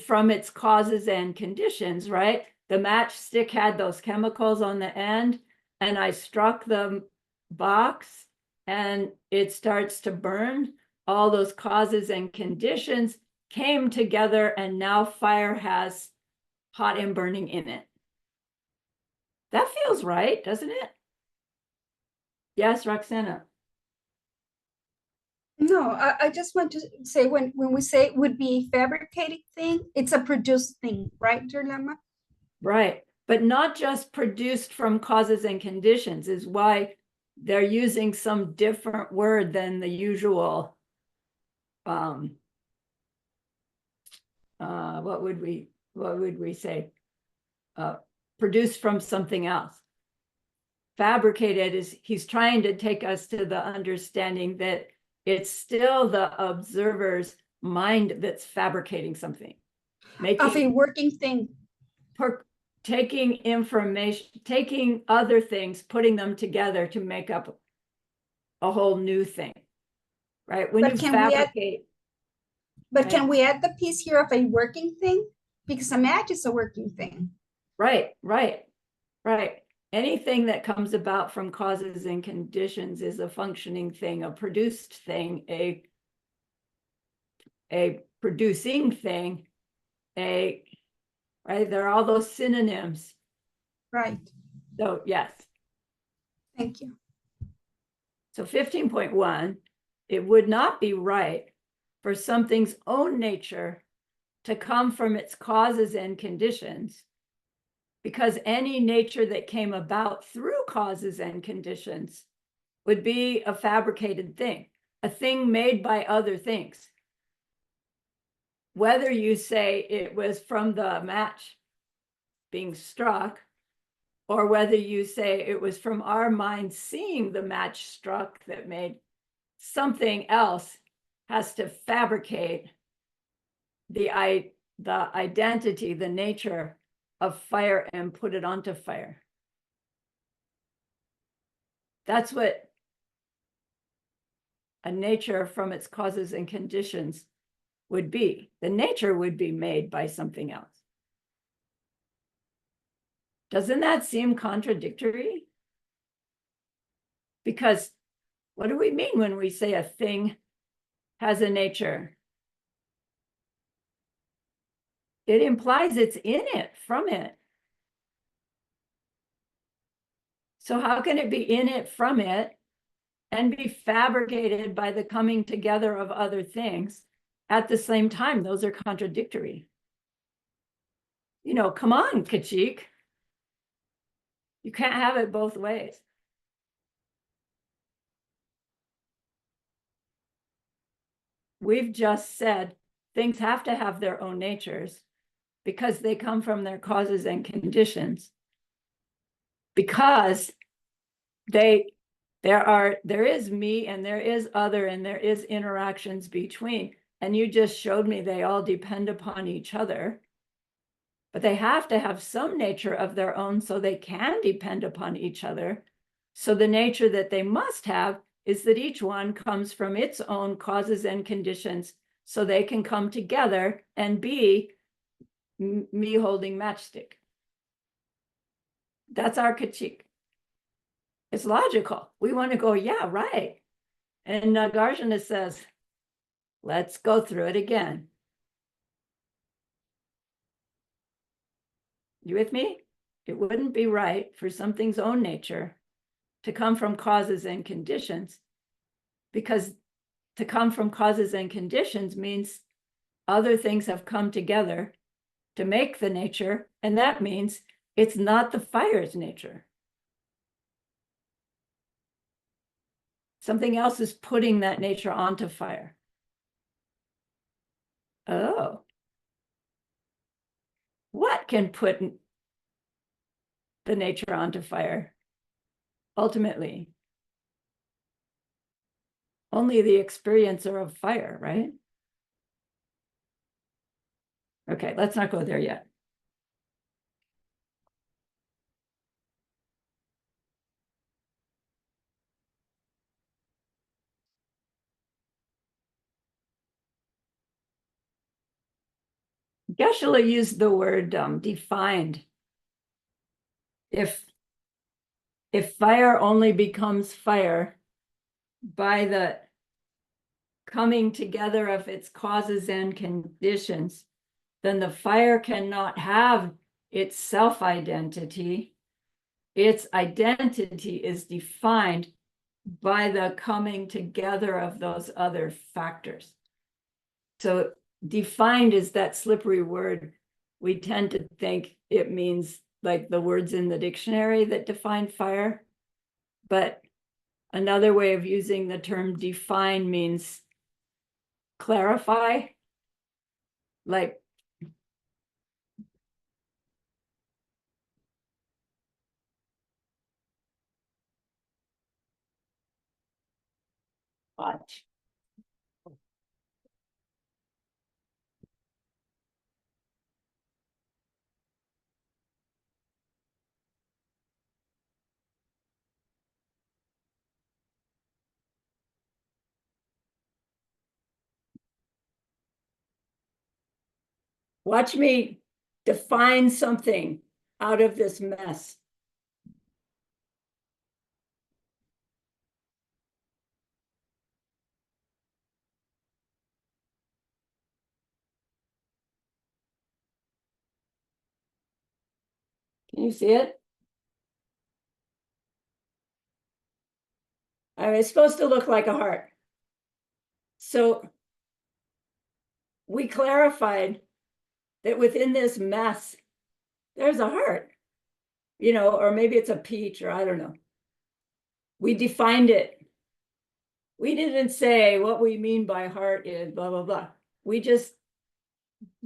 from its causes and conditions, right? The matchstick had those chemicals on the end, and I struck the box and it starts to burn. All those causes and conditions came together, and now fire has hot and burning in it. That feels right, doesn't it? Yes, Roxana. No, I just want to say when we say it would be a fabricated thing, it's a produced thing, right, Derlama? Right, but not just produced from causes and conditions, is why they're using some different word than the usual. What would we say? Produced from something else. Fabricated is, he's trying to take us to the understanding that it's still the observer's mind that's fabricating something, Of a working thing. taking information, taking other things, putting them together to make up a whole new thing, right? When But you can we add- fabricate, But Okay. can we add the piece here of a working thing? Because a match is a working thing. Right, right, right. Anything that comes about from causes and conditions is a functioning thing, a produced thing, a producing thing, right? There are all those synonyms. Right. So yes. Thank you. So 15.1, it would not be right for something's own nature to come from its causes and conditions, because any nature that came about through causes and conditions would be a fabricated thing, a thing made by other things. Whether you say it was from the match being struck, or whether you say it was from our mind seeing the match struck that made something else, has to fabricate the identity, the nature of fire and put it onto fire. That's what a nature from its causes and conditions would be. The nature would be made by something else. Doesn't that seem contradictory? Because what do we mean when we say a thing has a nature? It implies it's in it, from it. So how can it be in it, from it, and be fabricated by the coming together of other things at the same time? Those are contradictory. You know, come on, Kachik. You can't have it both ways. We've just said things have to have their own natures because they come from their causes and conditions. Because there is me and there is other and there is interactions between. And you just showed me they all depend upon each other. But they have to have some nature of their own so they can depend upon each other. So the nature that they must have is that each one comes from its own causes and conditions so they can come together and be me holding matchstick. That's our Kachik. It's logical. We want to go, yeah, right. And Nagarjuna says, let's go through it again. You with me? It wouldn't be right for something's own nature to come from causes and conditions, because to come from causes and conditions means other things have come together to make the nature, and that means it's not the fire's nature. Something else is putting that nature onto fire. Oh. What can put the nature onto fire? Ultimately, only the experiencer of fire, right? Okay, let's not go there yet. Geshe-la used the word defined. If fire only becomes fire by the coming together of its causes and conditions, then the fire cannot have its self-identity. Its identity is defined by the coming together of those other factors. So defined is that slippery word. We tend to think it means like the words in the dictionary that define fire. But another way of using the term define means clarify. Like watch. Watch me define something out of this mess. Can you see it? It's supposed to look like a heart. So we clarified that within this mess, there's a heart, or maybe it's a peach, or I don't know. We defined it. We didn't say what we mean by heart is blah, blah, blah. We just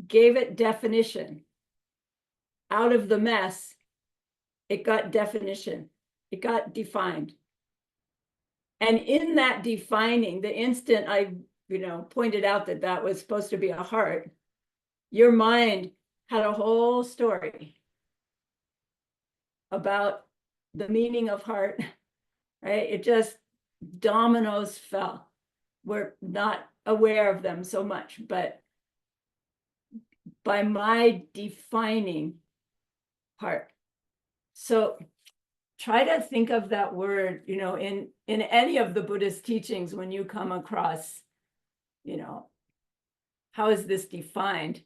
gave it definition. Out of the mess, it got definition. It got defined. And in that defining, the instant I, pointed out that that was supposed to be a heart, your mind had a whole story about the meaning of heart, right? It just dominoes fell. We're not aware of them so much, but by my defining heart. So try to think of that word, in any of the Buddhist teachings, when you come across, how is this defined?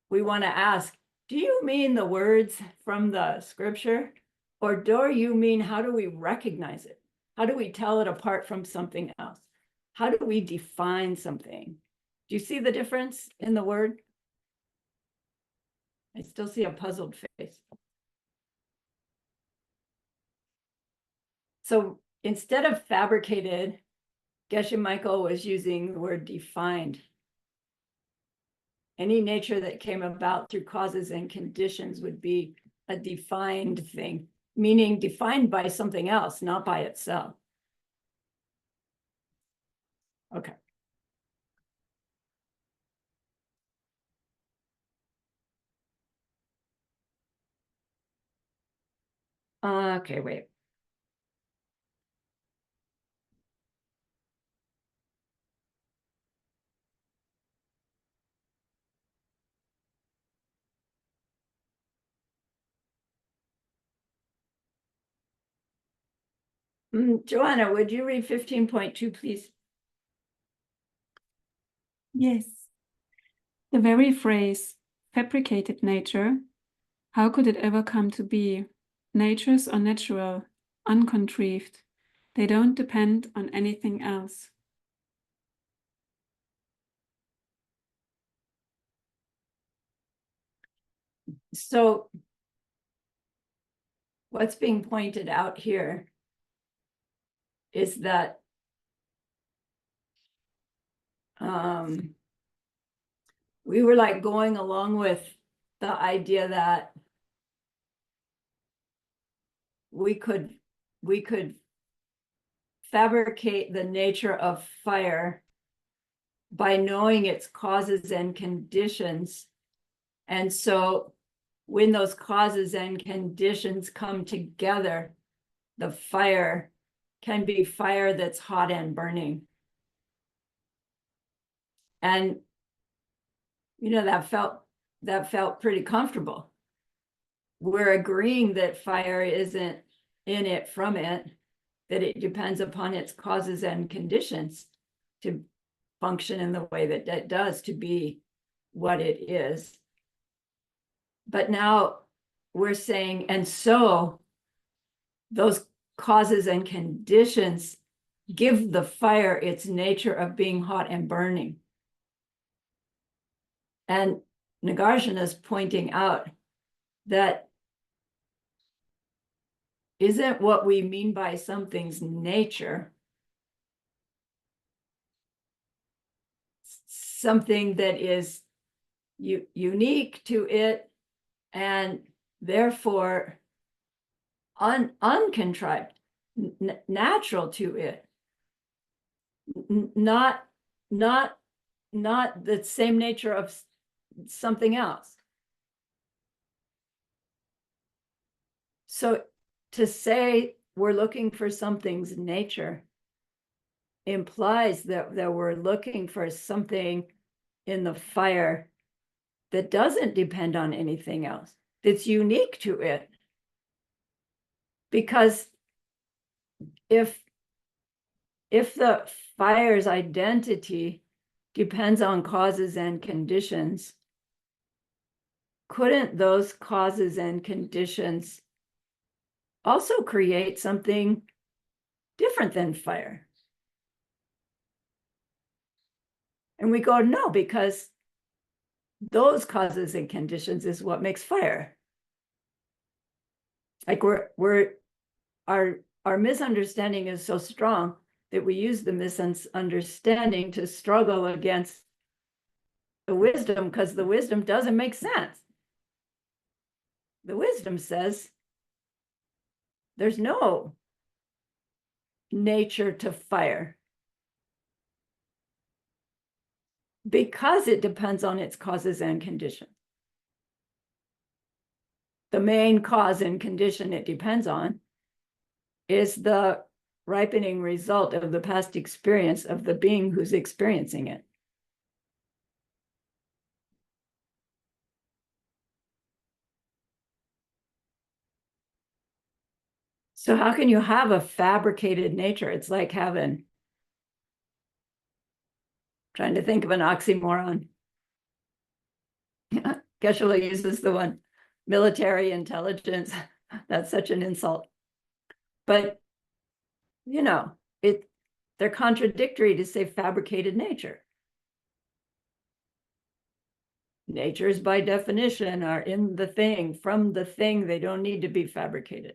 We want to ask, do you mean the words from the scripture? Or do you mean, how do we recognize it? How do we tell it apart from something else? How do we define something? Do you see the difference in the word? I still see a puzzled face. So instead of fabricated, Geshe Michael was using the word defined. Any nature that came about through causes and conditions would be a defined thing, meaning defined by something else, not by itself. Okay. Okay, wait. Joanna, would you read 15.2, please? Yes. The very phrase, fabricated nature, how could it ever come to be? Natures are natural, uncontrived. They don't depend on anything else. So what's being pointed out here is that we were like going along with the idea that we could fabricate the nature of fire by knowing its causes and conditions. And so when those causes and conditions come together, the fire can be fire that's hot and burning. And that felt pretty comfortable. We're agreeing that fire isn't in it from it, that it depends upon its causes and conditions to function in the way that it does, to be what it is. But now we're saying, and so those causes and conditions give the fire its nature of being hot and burning. And Nagarjuna is pointing out that isn't what we mean by something's nature something that is unique to it and therefore uncontrived, natural to it, not the same nature of something else. So to say we're looking for something's nature implies that we're looking for something in the fire that doesn't depend on anything else, that's unique to it. Because if the fire's identity depends on causes and conditions, couldn't those causes and conditions also create something different than fire? And we go, no, because those causes and conditions is what makes fire. Like our misunderstanding is so strong that we use the misunderstanding to struggle against the wisdom, because the wisdom doesn't make sense. The wisdom says there's no nature to fire because it depends on its causes and conditions. The main cause and condition it depends on is the ripening result of the past experience of the being who's experiencing it. So how can you have a fabricated nature? It's like having, trying to think of an oxymoron. Geshe-la uses the one, military intelligence. That's such an insult. But, you know, they're contradictory to say fabricated nature. Natures by definition are in the thing, from the thing, they don't need to be fabricated.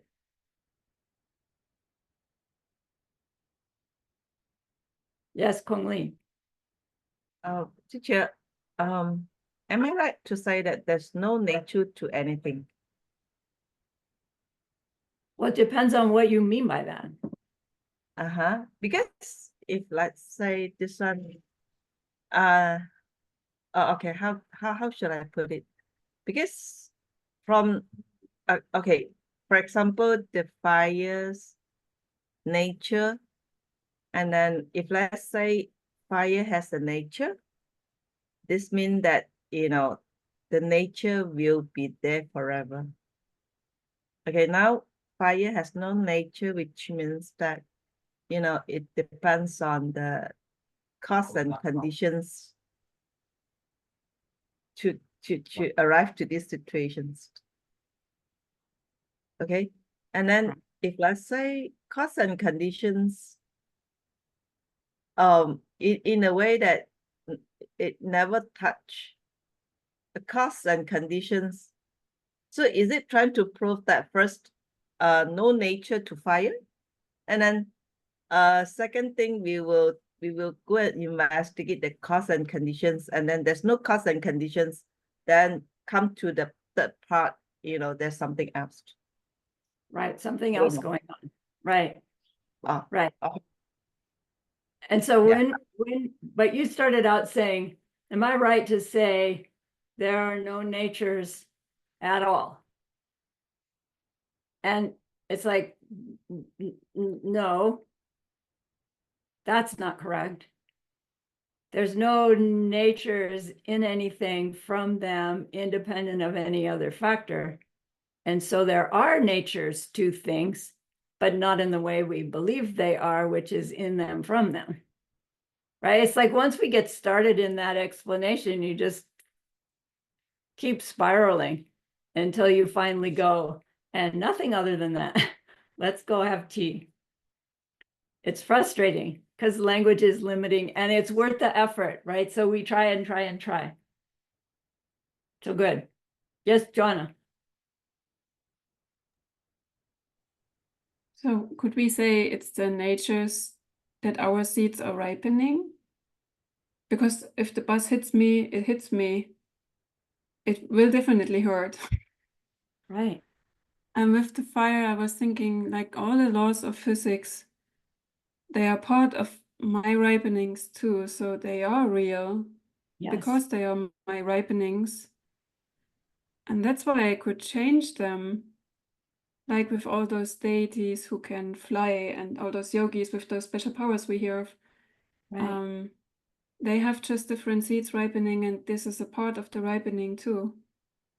Yes, Kong Li. Teacher, am I right to say that there's no nature to anything? Well, it depends on what you mean by that. Because if, let's say, this one, okay, how should I put it? Because from, okay, for example, the fire's nature, and then if, let's say, fire has a nature, this means that, you know, the nature will be there forever. Okay, now fire has no nature, which means that, you know, it depends on the cause and conditions to arrive to these situations. Okay, and then if, let's say, cause and conditions, in a way that it never touch the cause and conditions. So is it trying to prove that first, no nature to fire, and then second thing, we will go and investigate the cause and conditions, and then there's no cause and conditions, then come to the third part, you know, there's something else. Right, something else Yeah. going on. Right, Oh, right. oh. And so Yeah. but you started out saying, am I right to say there are no natures at all? And it's like, no, that's not correct. There's no natures in anything from them independent of any other factor. And so there are natures to things, but not in the way we believe they are, which is in them from them. Right? It's like once we get started in that explanation, you just keep spiraling until you finally go, and nothing other than that. Let's go have tea. It's frustrating because language is limiting and it's worth the effort, right? So we try and try and try. So good. Yes, Joanna. So could we say it's the natures that our seeds are ripening? Because if the bus hits me, it hits me. It will definitely hurt. Right. And with the fire, I was thinking like all the laws of physics, they are part of my ripenings too. So they are real Yes. because they are my ripenings. And that's why I could change them. Like with all those deities who can fly and all those yogis with those special powers we hear of. Right. they have just different seeds ripening, and this is a part of the ripening too,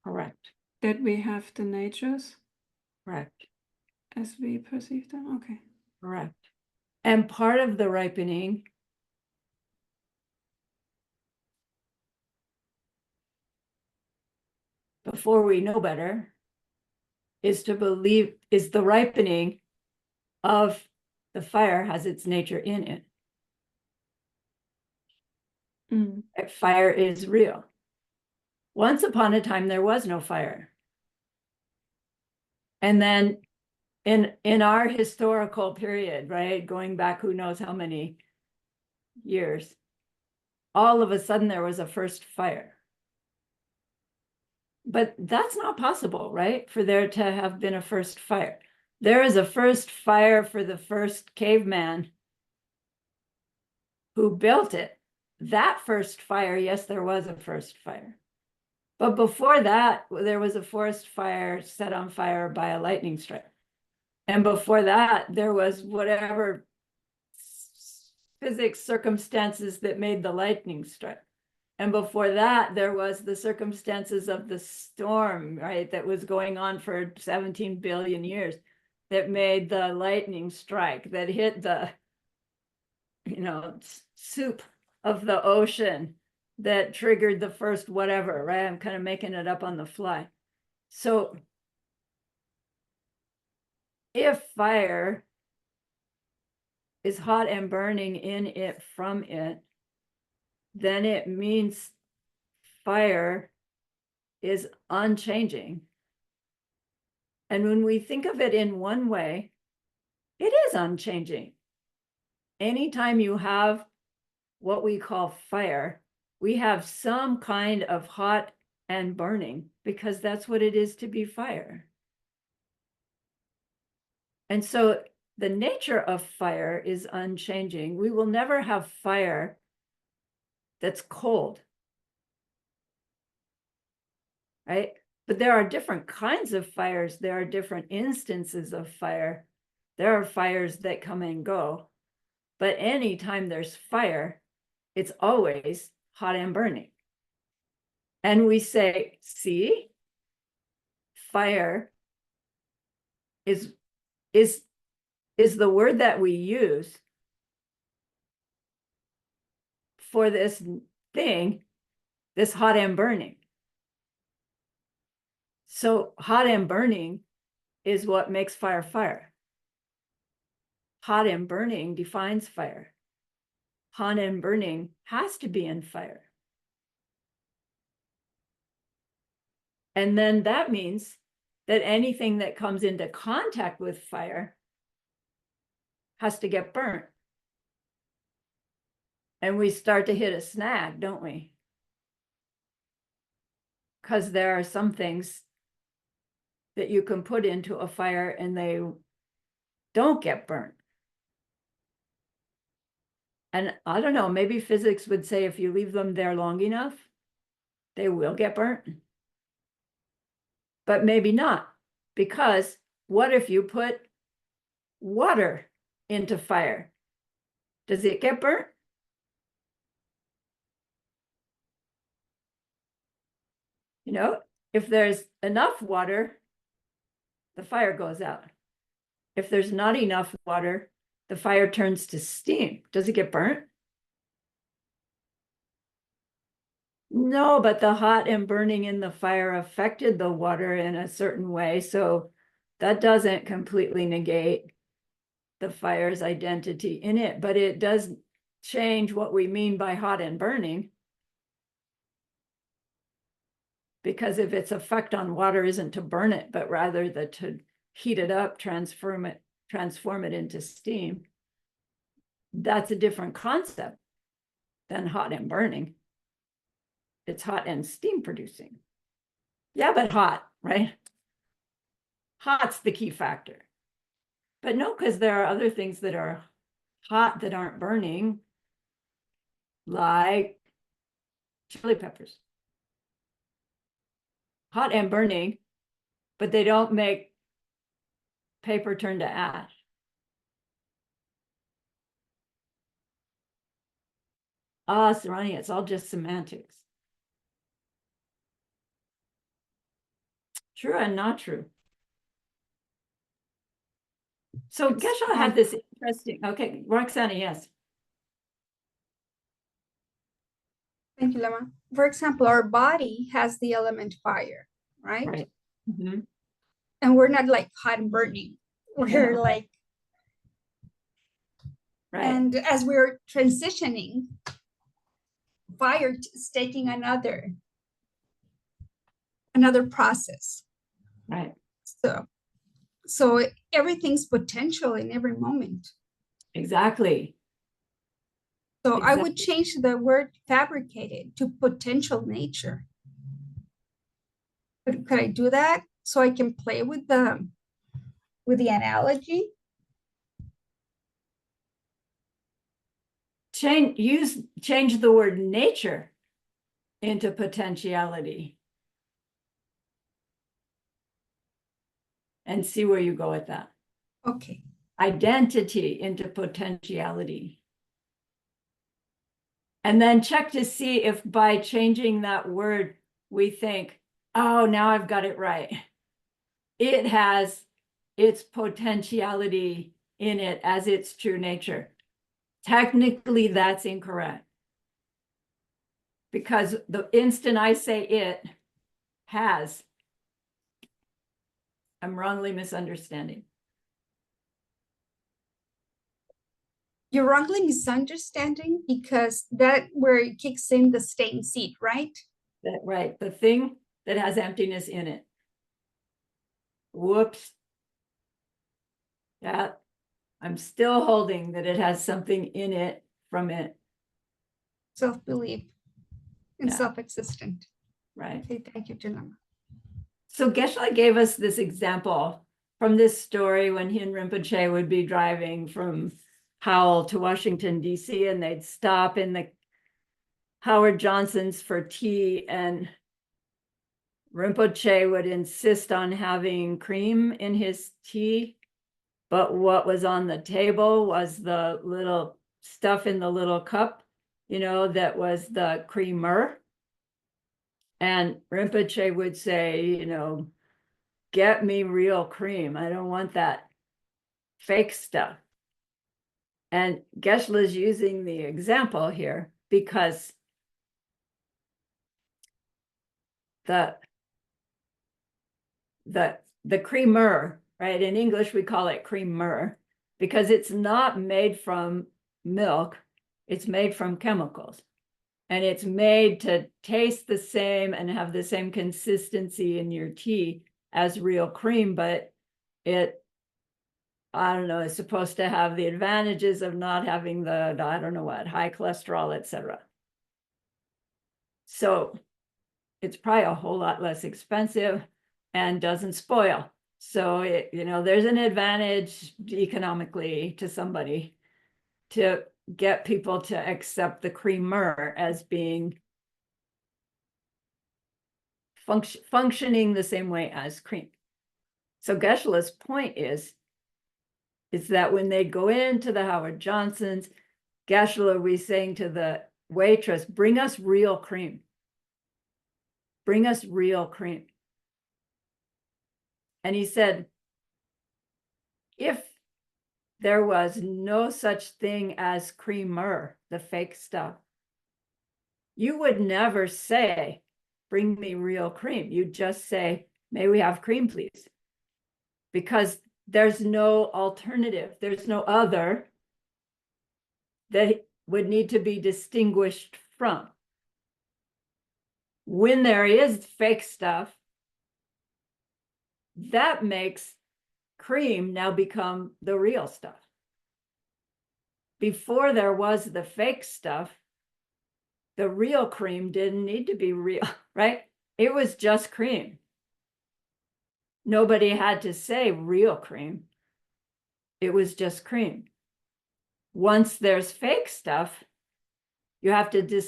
Correct, that we have the natures correct, as we perceive them. Okay. correct. And part of the ripening before we know better is to believe is the ripening of the fire has its nature in it. Mm. Fire is real. Once upon a time, there was no fire. And then in our historical period, right, going back who knows how many years, all of a sudden there was a first fire. But that's not possible, right? For there to have been a first fire. There is a first fire for the first caveman who built it. That first fire, yes, there was a first fire. But before that, there was a forest fire set on fire by a lightning strike. And before that, there was whatever physics circumstances that made the lightning strike. And before that, there was the circumstances of the storm, right, that was going on for 17 billion years that made the lightning strike that hit the, soup of the ocean that triggered the first whatever, right? I'm kind of making it up on the fly. So if fire is hot and burning in it from it, then it means fire is unchanging. And when we think of it in one way, it is unchanging. Anytime you have what we call fire, we have some kind of hot and burning because that's what it is to be fire. And so the nature of fire is unchanging. We will never have fire that's cold, right? But there are different kinds of fires. There are different instances of fire. There are fires that come and go. But anytime there's fire, it's always hot and burning. And we say, see, fire is the word that we use for this thing, this hot and burning. So hot and burning is what makes fire fire. Hot and burning defines fire. Hot and burning has to be in fire. And then that means that anything that comes into contact with fire has to get burnt. And we start to hit a snag, don't we? Because there are some things that you can put into a fire and they don't get burnt. And I don't know, maybe physics would say if you leave them there long enough, they will get burnt. But maybe not, because what if you put water into fire? Does it get burnt? If there's enough water, the fire goes out. If there's not enough water, the fire turns to steam. Does it get burnt? No, but the hot and burning in the fire affected the water in a certain way. So that doesn't completely negate the fire's identity in it, but it does change what we mean by hot and burning. Because if its effect on water isn't to burn it, but rather to heat it up, transform it into steam, that's a different concept than hot and burning. It's hot and steam producing. Yeah, but hot, right? Hot's the key factor. But no, because there are other things that are hot that aren't burning, like chili peppers. Hot and burning, but they don't make paper turn to ash. Ronnie, it's all just semantics. True and not true. So It's Geshe had this interesting, okay, Roxana, yes. Thank you, Lama. For example, our body has the element fire, right? Right. Mhm. And we're not like hot and burning. We're Yeah. like, Right, and as we're transitioning, fire is taking another process. right, So everything's potential in every moment. exactly. So I would Exactly. change the word fabricated to potential nature. Could I do that so I can play with the analogy? Change the word nature into potentiality. And see where you go with that. Okay. Identity into potentiality. And then check to see if by changing that word, we think, oh, now I've got it right. It has its potentiality in it as its true nature. Technically, that's incorrect. Because the instant I say it has, I'm wrongly misunderstanding. You're wrongly misunderstanding because that where it kicks in the staying seed, right? Right, the thing that has emptiness in it. Whoops. Yeah, I'm still holding that it has something in it from it. Self-belief and Yeah. self-existent. Right. Okay, thank you, Janama. So Geshe gave us this example from this story when he and Rinpoche would be driving from Howell to Washington, D.C., and they'd stop in the Howard Johnson's for tea, and Rinpoche would insist on having cream in his tea, but what was on the table was the little stuff in the little cup, that was the creamer. And Rinpoche would say, get me real cream. I don't want that fake stuff. And Geshe-la's using the example here because the creamer, right? In English, we call it creamer because it's not made from milk. It's made from chemicals. And it's made to taste the same and have the same consistency in your tea as real cream, but I don't know, it's supposed to have the advantages of not having the I don't know what, high cholesterol, etc. So it's probably a whole lot less expensive and doesn't spoil. So there's an advantage economically to somebody to get people to accept the creamer as being functioning the same way as cream. So Geshe-la's point is that when they go into the Howard Johnsons, Geshe-la was saying to the waitress, bring us real cream. Bring us real cream. And he said, if there was no such thing as creamer, the fake stuff, you would never say, bring me real cream. You'd just say, may we have cream, please? Because there's no alternative. There's no other that would need to be distinguished from. When there is fake stuff, that makes cream now become the real stuff. Before there was the fake stuff, the real cream didn't need to be real, right? It was just cream. Nobody had to say real cream. It was just cream. Once there's fake stuff, you have to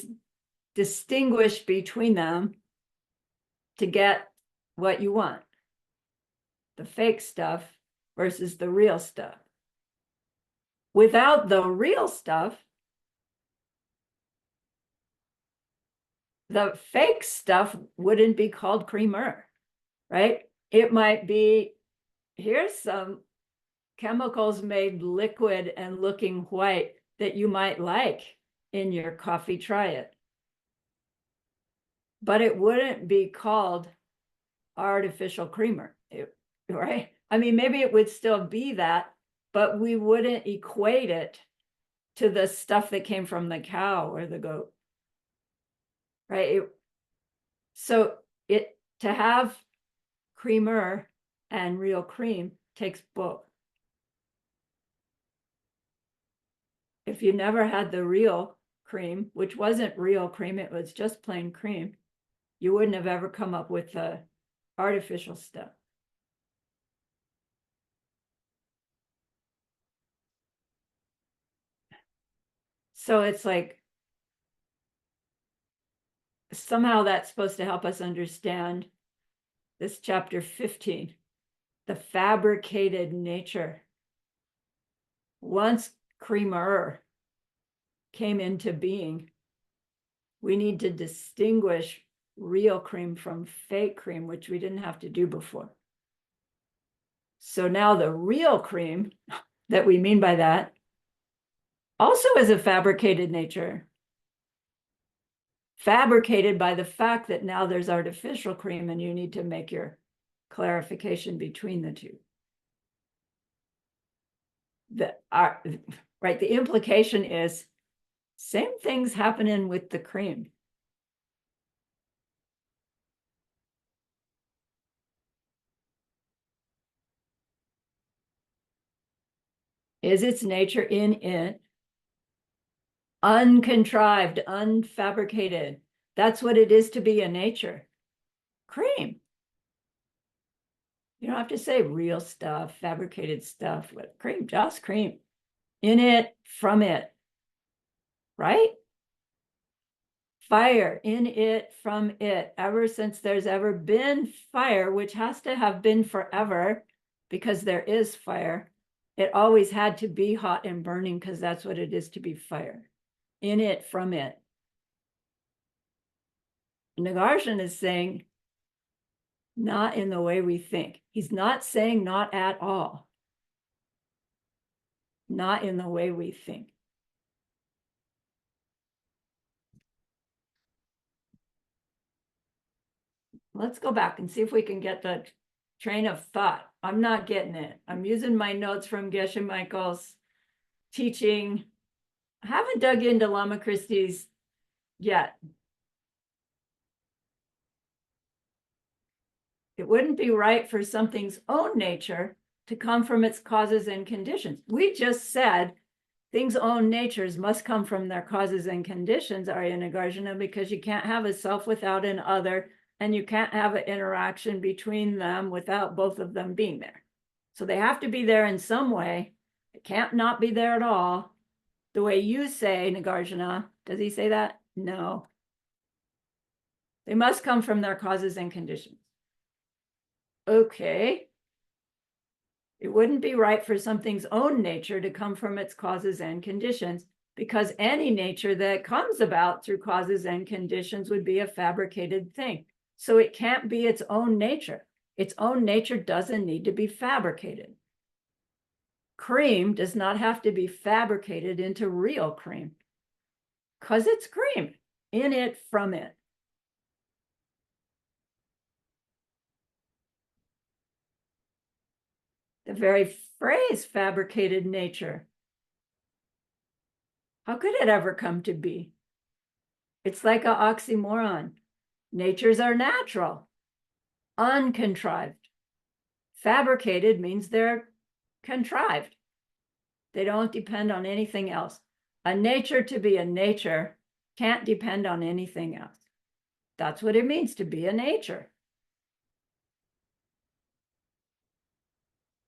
distinguish between them to get what you want. The fake stuff versus the real stuff. Without the real stuff, the fake stuff wouldn't be called creamer, right? It might be, here's some chemicals made liquid and looking white that you might like in your coffee, try it. But it wouldn't be called artificial creamer, right? I mean, maybe it would still be that, but we wouldn't equate it to the stuff that came from the cow or the goat, right? So to have creamer and real cream takes both. If you never had the real cream, which wasn't real cream, it was just plain cream, you wouldn't have ever come up with the artificial stuff. So it's like, somehow that's supposed to help us understand this chapter 15, the fabricated nature. Once creamer came into being, we need to distinguish real cream from fake cream, which we didn't have to do before. So now the real cream that we mean by that also is a fabricated nature. Fabricated by the fact that now there's artificial cream and you need to make your clarification between the two. Right, the implication is same things happening with the cream. Is its nature in it uncontrived, unfabricated? That's what it is to be a nature. Cream. You don't have to say real stuff, fabricated stuff, but cream, just cream. In it, from it. Right? Fire, in it, from it. Ever since there's ever been fire, which has to have been forever, because there is fire, it always had to be hot and burning, because that's what it is to be fire. In it, from it. Nagarjuna is saying, not in the way we think. He's not saying not at all. Not in the way we think. Let's go back and see if we can get the train of thought. I'm not getting it. I'm using my notes from Geshe Michael's teaching. I haven't dug into Lama Christie's yet. It wouldn't be right for something's own nature to come from its causes and conditions. We just said things' own natures must come from their causes and conditions, Arya Nagarjuna, because you can't have a self without an other, and you can't have an interaction between them without both of them being there. So they have to be there in some way. It can't not be there at all. The way you say, Nagarjuna, does he say that? No. They must come from their causes and conditions. Okay. It wouldn't be right for something's own nature to come from its causes and conditions, because any nature that comes about through causes and conditions would be a fabricated thing. So it can't be its own nature. Its own nature doesn't need to be fabricated. Cream does not have to be fabricated into real cream, because it's cream, in it, from it. The very phrase fabricated nature, how could it ever come to be? It's like an oxymoron. Natures are natural, uncontrived. Fabricated means they're contrived. They don't depend on anything else. A nature to be a nature can't depend on anything else. That's what it means to be a nature.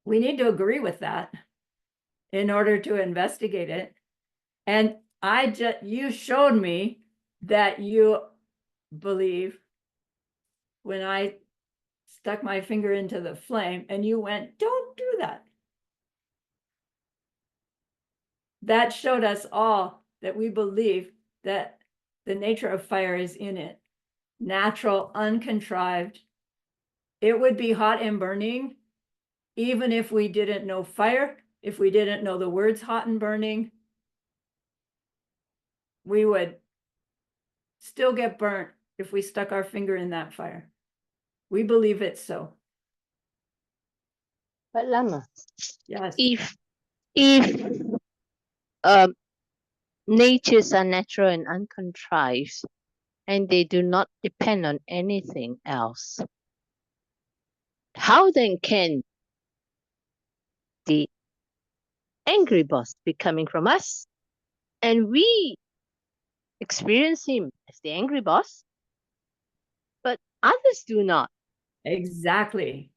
We need to agree with that in order to investigate it. And you showed me that you believe when I stuck my finger into the flame, and you went, don't do that. That showed us all that we believe that the nature of fire is in it. natural, uncontrived. It would be hot and burning, even if we didn't know fire, if we didn't know the words hot and burning, we would still get burnt if we stuck our finger in that fire. We believe it's so. But Lama, Yes. if natures are natural and uncontrived, and they do not depend on anything else, how then can the angry boss be coming from us, and we experience him as the angry boss, but others do not? Exactly.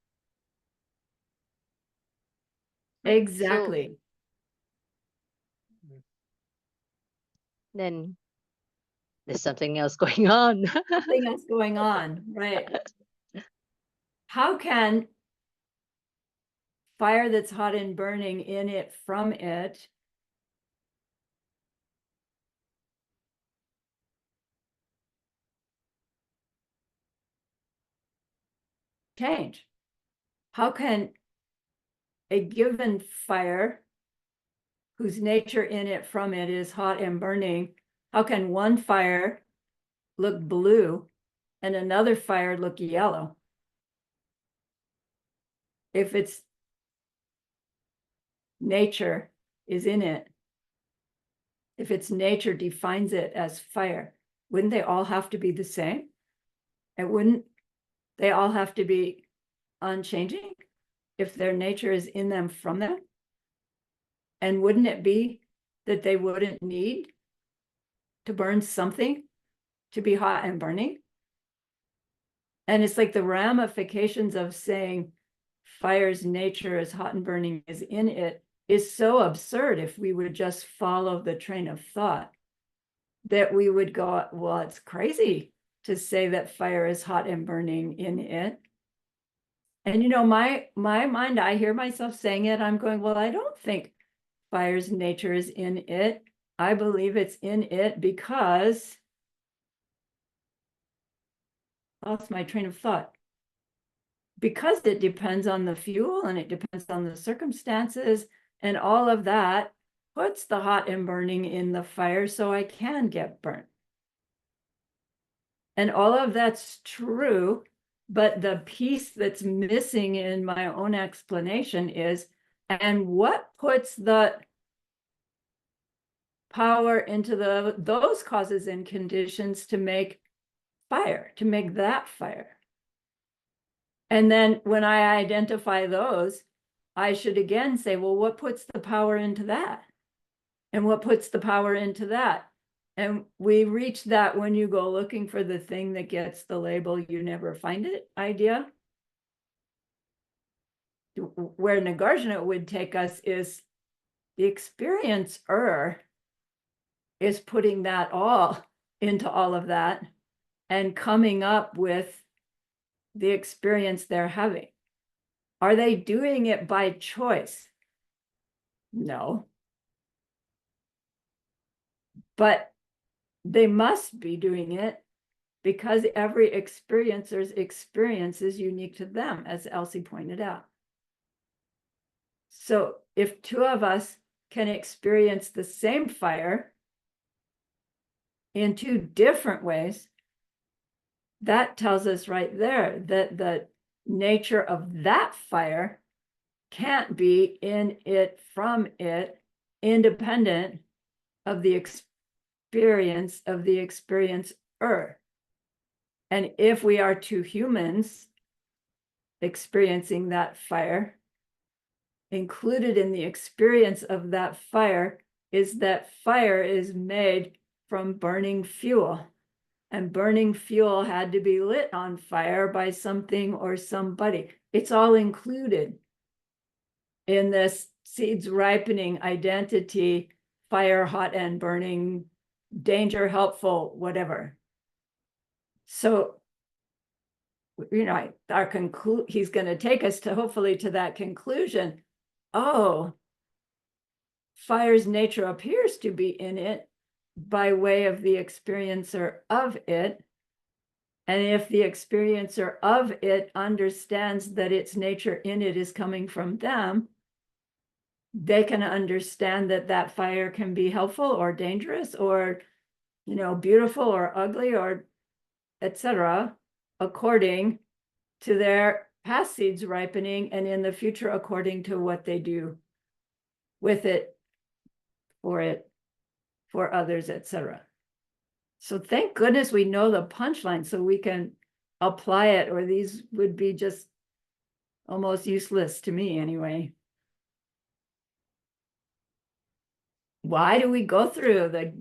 Right, so- Exactly. Then there's something else going on. Something else going on, right? How can fire that's hot and burning in it from it change? How can a given fire whose nature in it from it is hot and burning, how can one fire look blue and another fire look yellow? If its nature is in it, if its nature defines it as fire, wouldn't they all have to be the same? And wouldn't they all have to be unchanging if their nature is in them from them? And wouldn't it be that they wouldn't need to burn something to be hot and burning? And it's like the ramifications of saying fire's nature is hot and burning is in it is so absurd if we would just follow the train of thought, that we would go, well, it's crazy to say that fire is hot and burning in it. And you know, my mind, I hear myself saying it, I'm going, well, I don't think fire's nature is in it. I believe it's in it because, lost my train of thought. Because it depends on the fuel and it depends on the circumstances, and all of that puts the hot and burning in the fire so I can get burnt. And all of that's true, but the piece that's missing in my own explanation is, and what puts the power into those causes and conditions to make fire, to make that fire? And then when I identify those, I should again say, well, what puts the power into that? And what puts the power into that? And we reach that when you go looking for the thing that gets the label, you never find it idea. Where Nagarjuna would take us is the experiencer is putting that all into all of that and coming up with the experience they're having. Are they doing it by choice? No. But they must be doing it because every experiencer's experience is unique to them, as Elsie pointed out. So if two of us can experience the same fire in two different ways, that tells us right there that the nature of that fire can't be in it, from it, independent of the experience of the experiencer. And if we are two humans experiencing that fire, included in the experience of that fire is that fire is made from burning fuel. And burning fuel had to be lit on fire by something or somebody. It's all included in this seeds ripening identity, fire, hot and burning, danger, helpful, whatever. So, you know, he's going to take us to hopefully to that conclusion. Oh, fire's nature appears to be in it by way of the experiencer of it. And if the experiencer of it understands that its nature in it is coming from them, they can understand that that fire can be helpful or dangerous or, beautiful or ugly or etc., according to their past seeds ripening and in the future according to what they do with it, for others, etc. So thank goodness we know the punchline so we can apply it, or these would be just almost useless to me anyway. Why do we go through the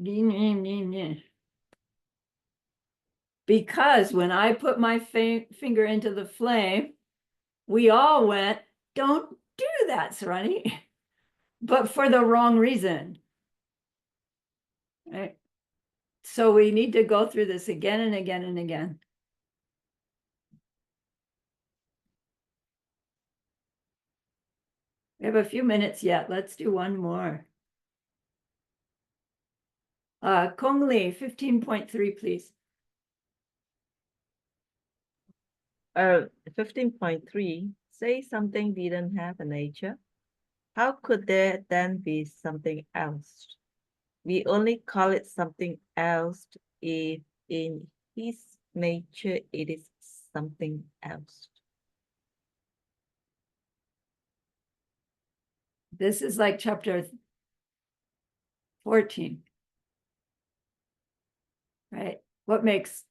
because when I put my finger into the flame, we all went, don't do that, Sarani, but for the wrong reason. Right? So we need to go through this again and again and again. We have a few minutes yet. Let's do one more. Kong Li, 15.3, please. 15.3, say something didn't have a nature. How could there then be something else? We only call it something else if in his nature it is something else. This is like chapter 14, right? What makes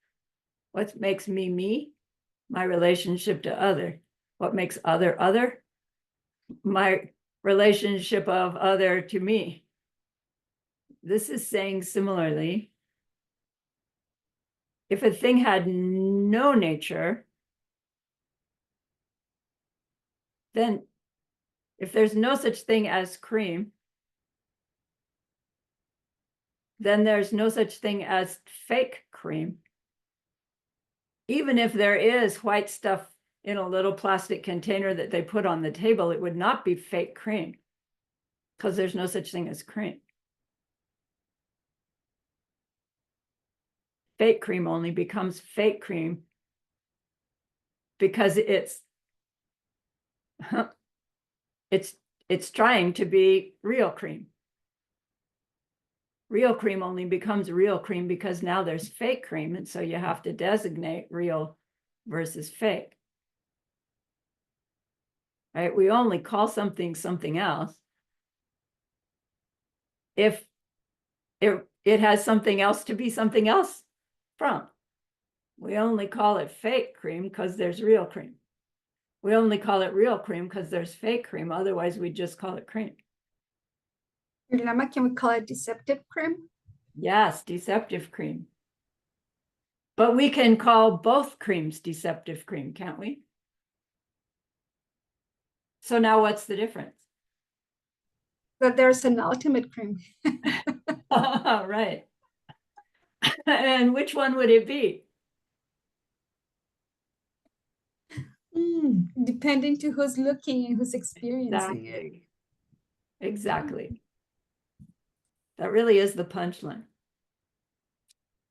me me? My relationship to other. What makes other other? My relationship of other to me. This is saying similarly, if a thing had no nature, then if there's no such thing as cream, then there's no such thing as fake cream. Even if there is white stuff in a little plastic container that they put on the table, it would not be fake cream because there's no such thing as cream. Fake cream only becomes fake cream because it's trying to be real cream. Real cream only becomes real cream because now there's fake cream, and so you have to designate real versus fake. Right? We only call something something else if it has something else to be something else from. We only call it fake cream because there's real cream. We only call it real cream because there's fake cream. Otherwise, we just call it cream. Lama, can we call it deceptive cream? Yes, deceptive cream. But we can call both creams deceptive cream, can't we? So now what's the difference? That there's an ultimate cream. Right. And which one would it be? Depending to who's looking and who's experiencing it. Exactly. That really is the punchline.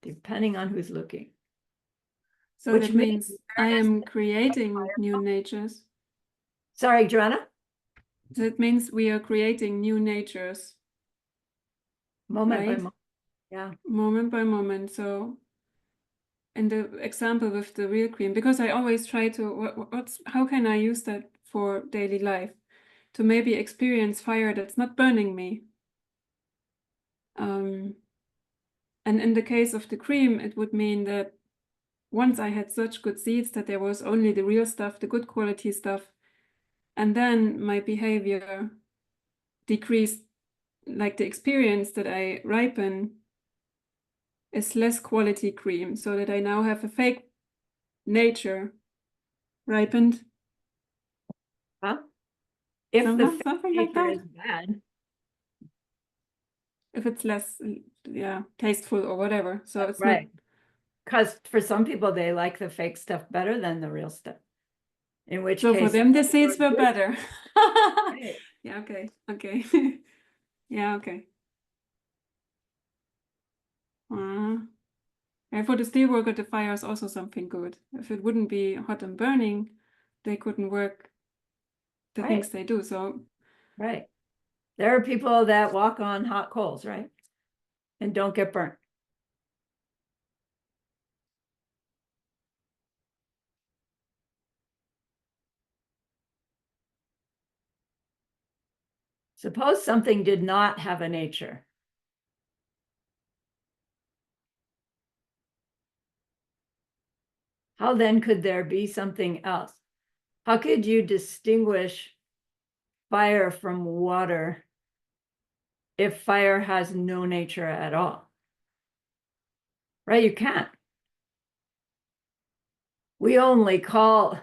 Depending on who's looking. So Which that means I am creating new natures. Sorry, Joanna? That means we are creating new natures. Moment by Right. moment. Yeah. Moment by moment. So in the example with the real cream, because I always try to, how can I use that for daily life? To maybe experience fire that's not burning me. And in the case of the cream, it would mean that once I had such good seeds that there was only the real stuff, the good quality stuff, and then my behavior decreased, like the experience that I ripen is less quality cream, so that I now have a fake nature ripened. Huh? If the something like nature that. is bad, If it's less, yeah, tasteful or whatever. So it's right. Because for some people, they like the fake stuff better than the real stuff. In which so case, for them, the seeds were better. Right. Yeah, okay. Yeah, okay. Yeah, And for the steelworker, the fire is also something good. If it wouldn't be hot and burning, they couldn't work the Right. things they do. So Right. There are people that walk on hot coals, right? And don't get burnt. Suppose something did not have a nature. How then could there be something else? How could you distinguish fire from water if fire has no nature at all? Right? You can't. We only call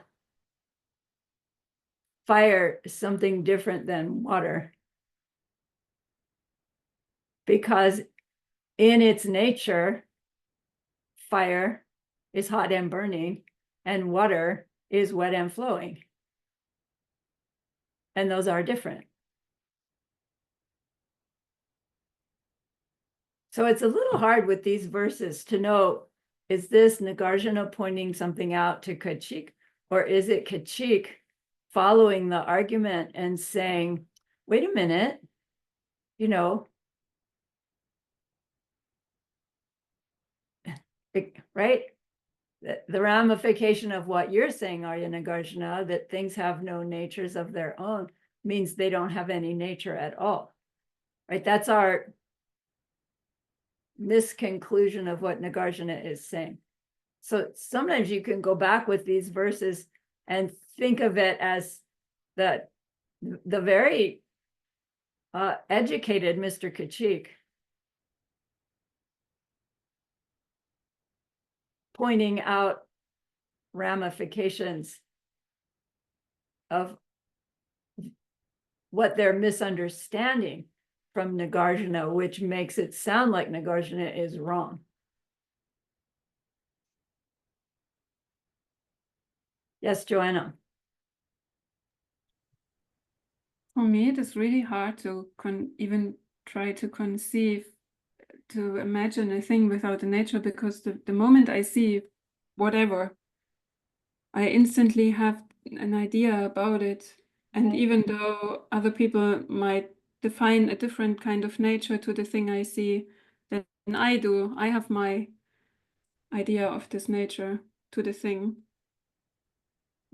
fire something different than water because in its nature, fire is hot and burning and water is wet and flowing. And those are different. So it's a little hard with these verses to know, is this Nagarjuna pointing something out to Kachik, or is it Kachik following the argument and saying, wait a minute, you know, right? The ramification of what you're saying, Arya Nagarjuna, that things have no natures of their own, means they don't have any nature at all, right? That's our misconclusion of what Nagarjuna is saying. So sometimes you can go back with these verses and think of it as the very educated Mr. Kachik pointing out ramifications of what they're misunderstanding from Nagarjuna, which makes it sound like Nagarjuna is wrong. Yes, Joanna. for me, it is really hard to even try to conceive, to imagine a thing without a nature, because the moment I see whatever, I instantly have an idea about it. And even though other people might define a different kind of nature to the thing I see than I do, I have my idea of this nature to the thing.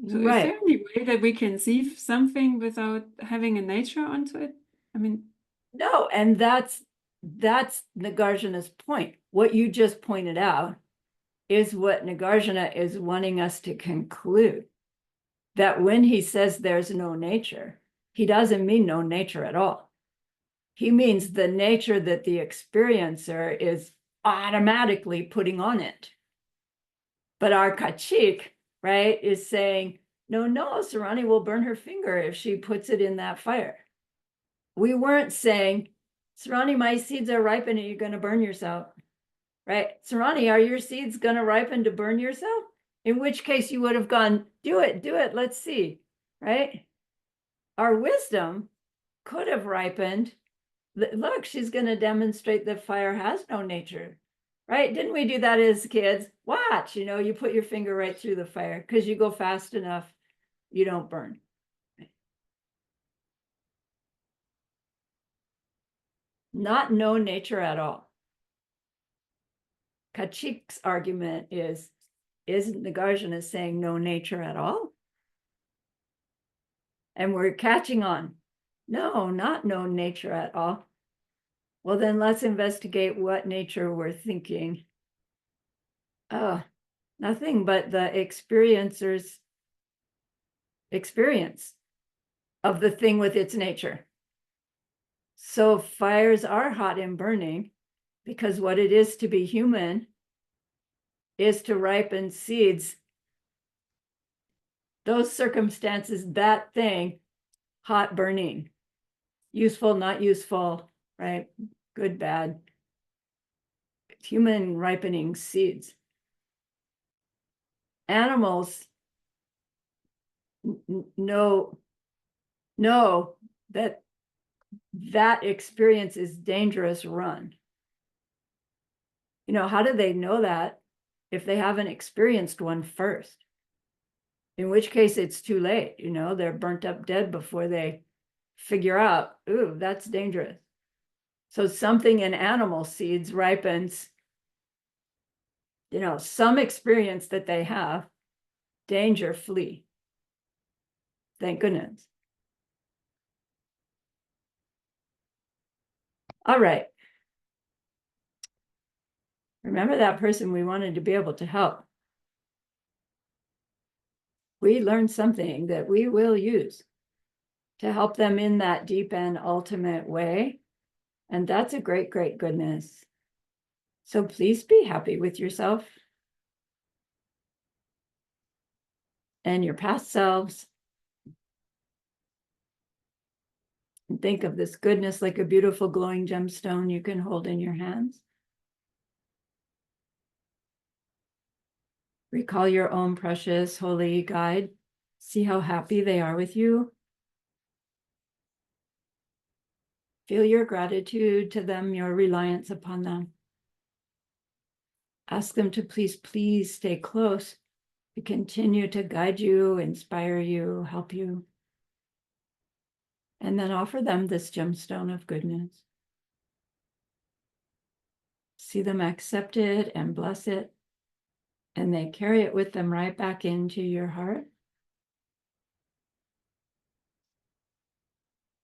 So is Right. there any way that we can see something without having a nature onto it? I mean, No, and that's Nagarjuna's point. What you just pointed out is what Nagarjuna is wanting us to conclude. That when he says there's no nature, he doesn't mean no nature at all. He means the nature that the experiencer is automatically putting on it. But our Kachik, right, is saying, no, Sarani will burn her finger if she puts it in that fire. We weren't saying, Sarani, my seeds are ripening, you're going to burn yourself, right? Sarani, are your seeds going to ripen to burn yourself? In which case you would have gone, do it, let's see, right? Our wisdom could have ripened. Look, she's going to demonstrate that fire has no nature, right? Didn't we do that as kids? Watch, you put your finger right through the fire because you go fast enough, you don't burn. Not no nature at all. Kachik's argument is Nagarjuna saying no nature at all? And we're catching on. No, not no nature at all. Well, then let's investigate what nature we're thinking. Nothing but the experiencer's experience of the thing with its nature. So fires are hot and burning because what it is to be human is to ripen seeds. Those circumstances, that thing, hot burning, useful, not useful, right? Good, bad. Human ripening seeds. Animals know that experience is dangerous run. How do they know that? if they haven't experienced one first. In which case it's too late, you know, they're burnt up dead before they figure out, ooh, that's dangerous. So something in animal seeds ripens, you know, some experience that they have, danger, flee. Thank goodness. All right. Remember that person we wanted to be able to help. We learned something that we will use to help them in that deep and ultimate way. And that's a great, great goodness. So please be happy with yourself and your past selves. And think of this goodness like a beautiful glowing gemstone you can hold in your hands. Recall your own precious holy guide. See how happy they are with you. Feel your gratitude to them, your reliance upon them. Ask them to please stay close, to continue to guide you, inspire you, help you. And then offer them this gemstone of goodness. See them accept it and bless it. And they carry it with them right back into your heart.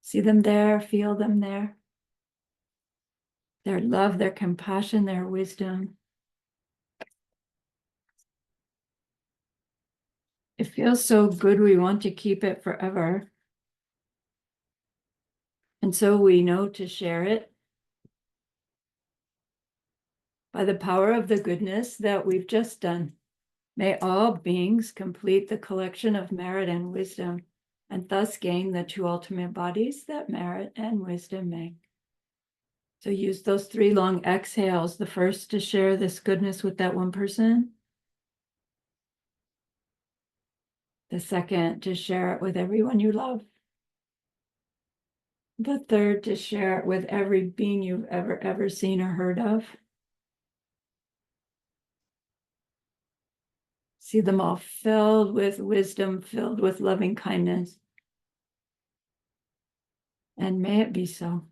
See them there, feel them there. Their love, their compassion, their wisdom. It feels so good, we want to keep it forever. And so we know to share it by the power of the goodness that we've just done. May all beings complete the collection of merit and wisdom, and thus gain the two ultimate bodies that merit and wisdom make. So use those 3 long exhales, the first to share this goodness with that one person. The second to share it with everyone you love. The third to share it with every being you've ever seen or heard of. See them all filled with wisdom, filled with loving kindness. And may it be so.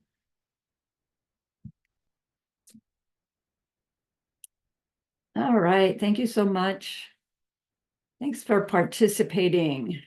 All right. Thank you so much. Thanks for participating.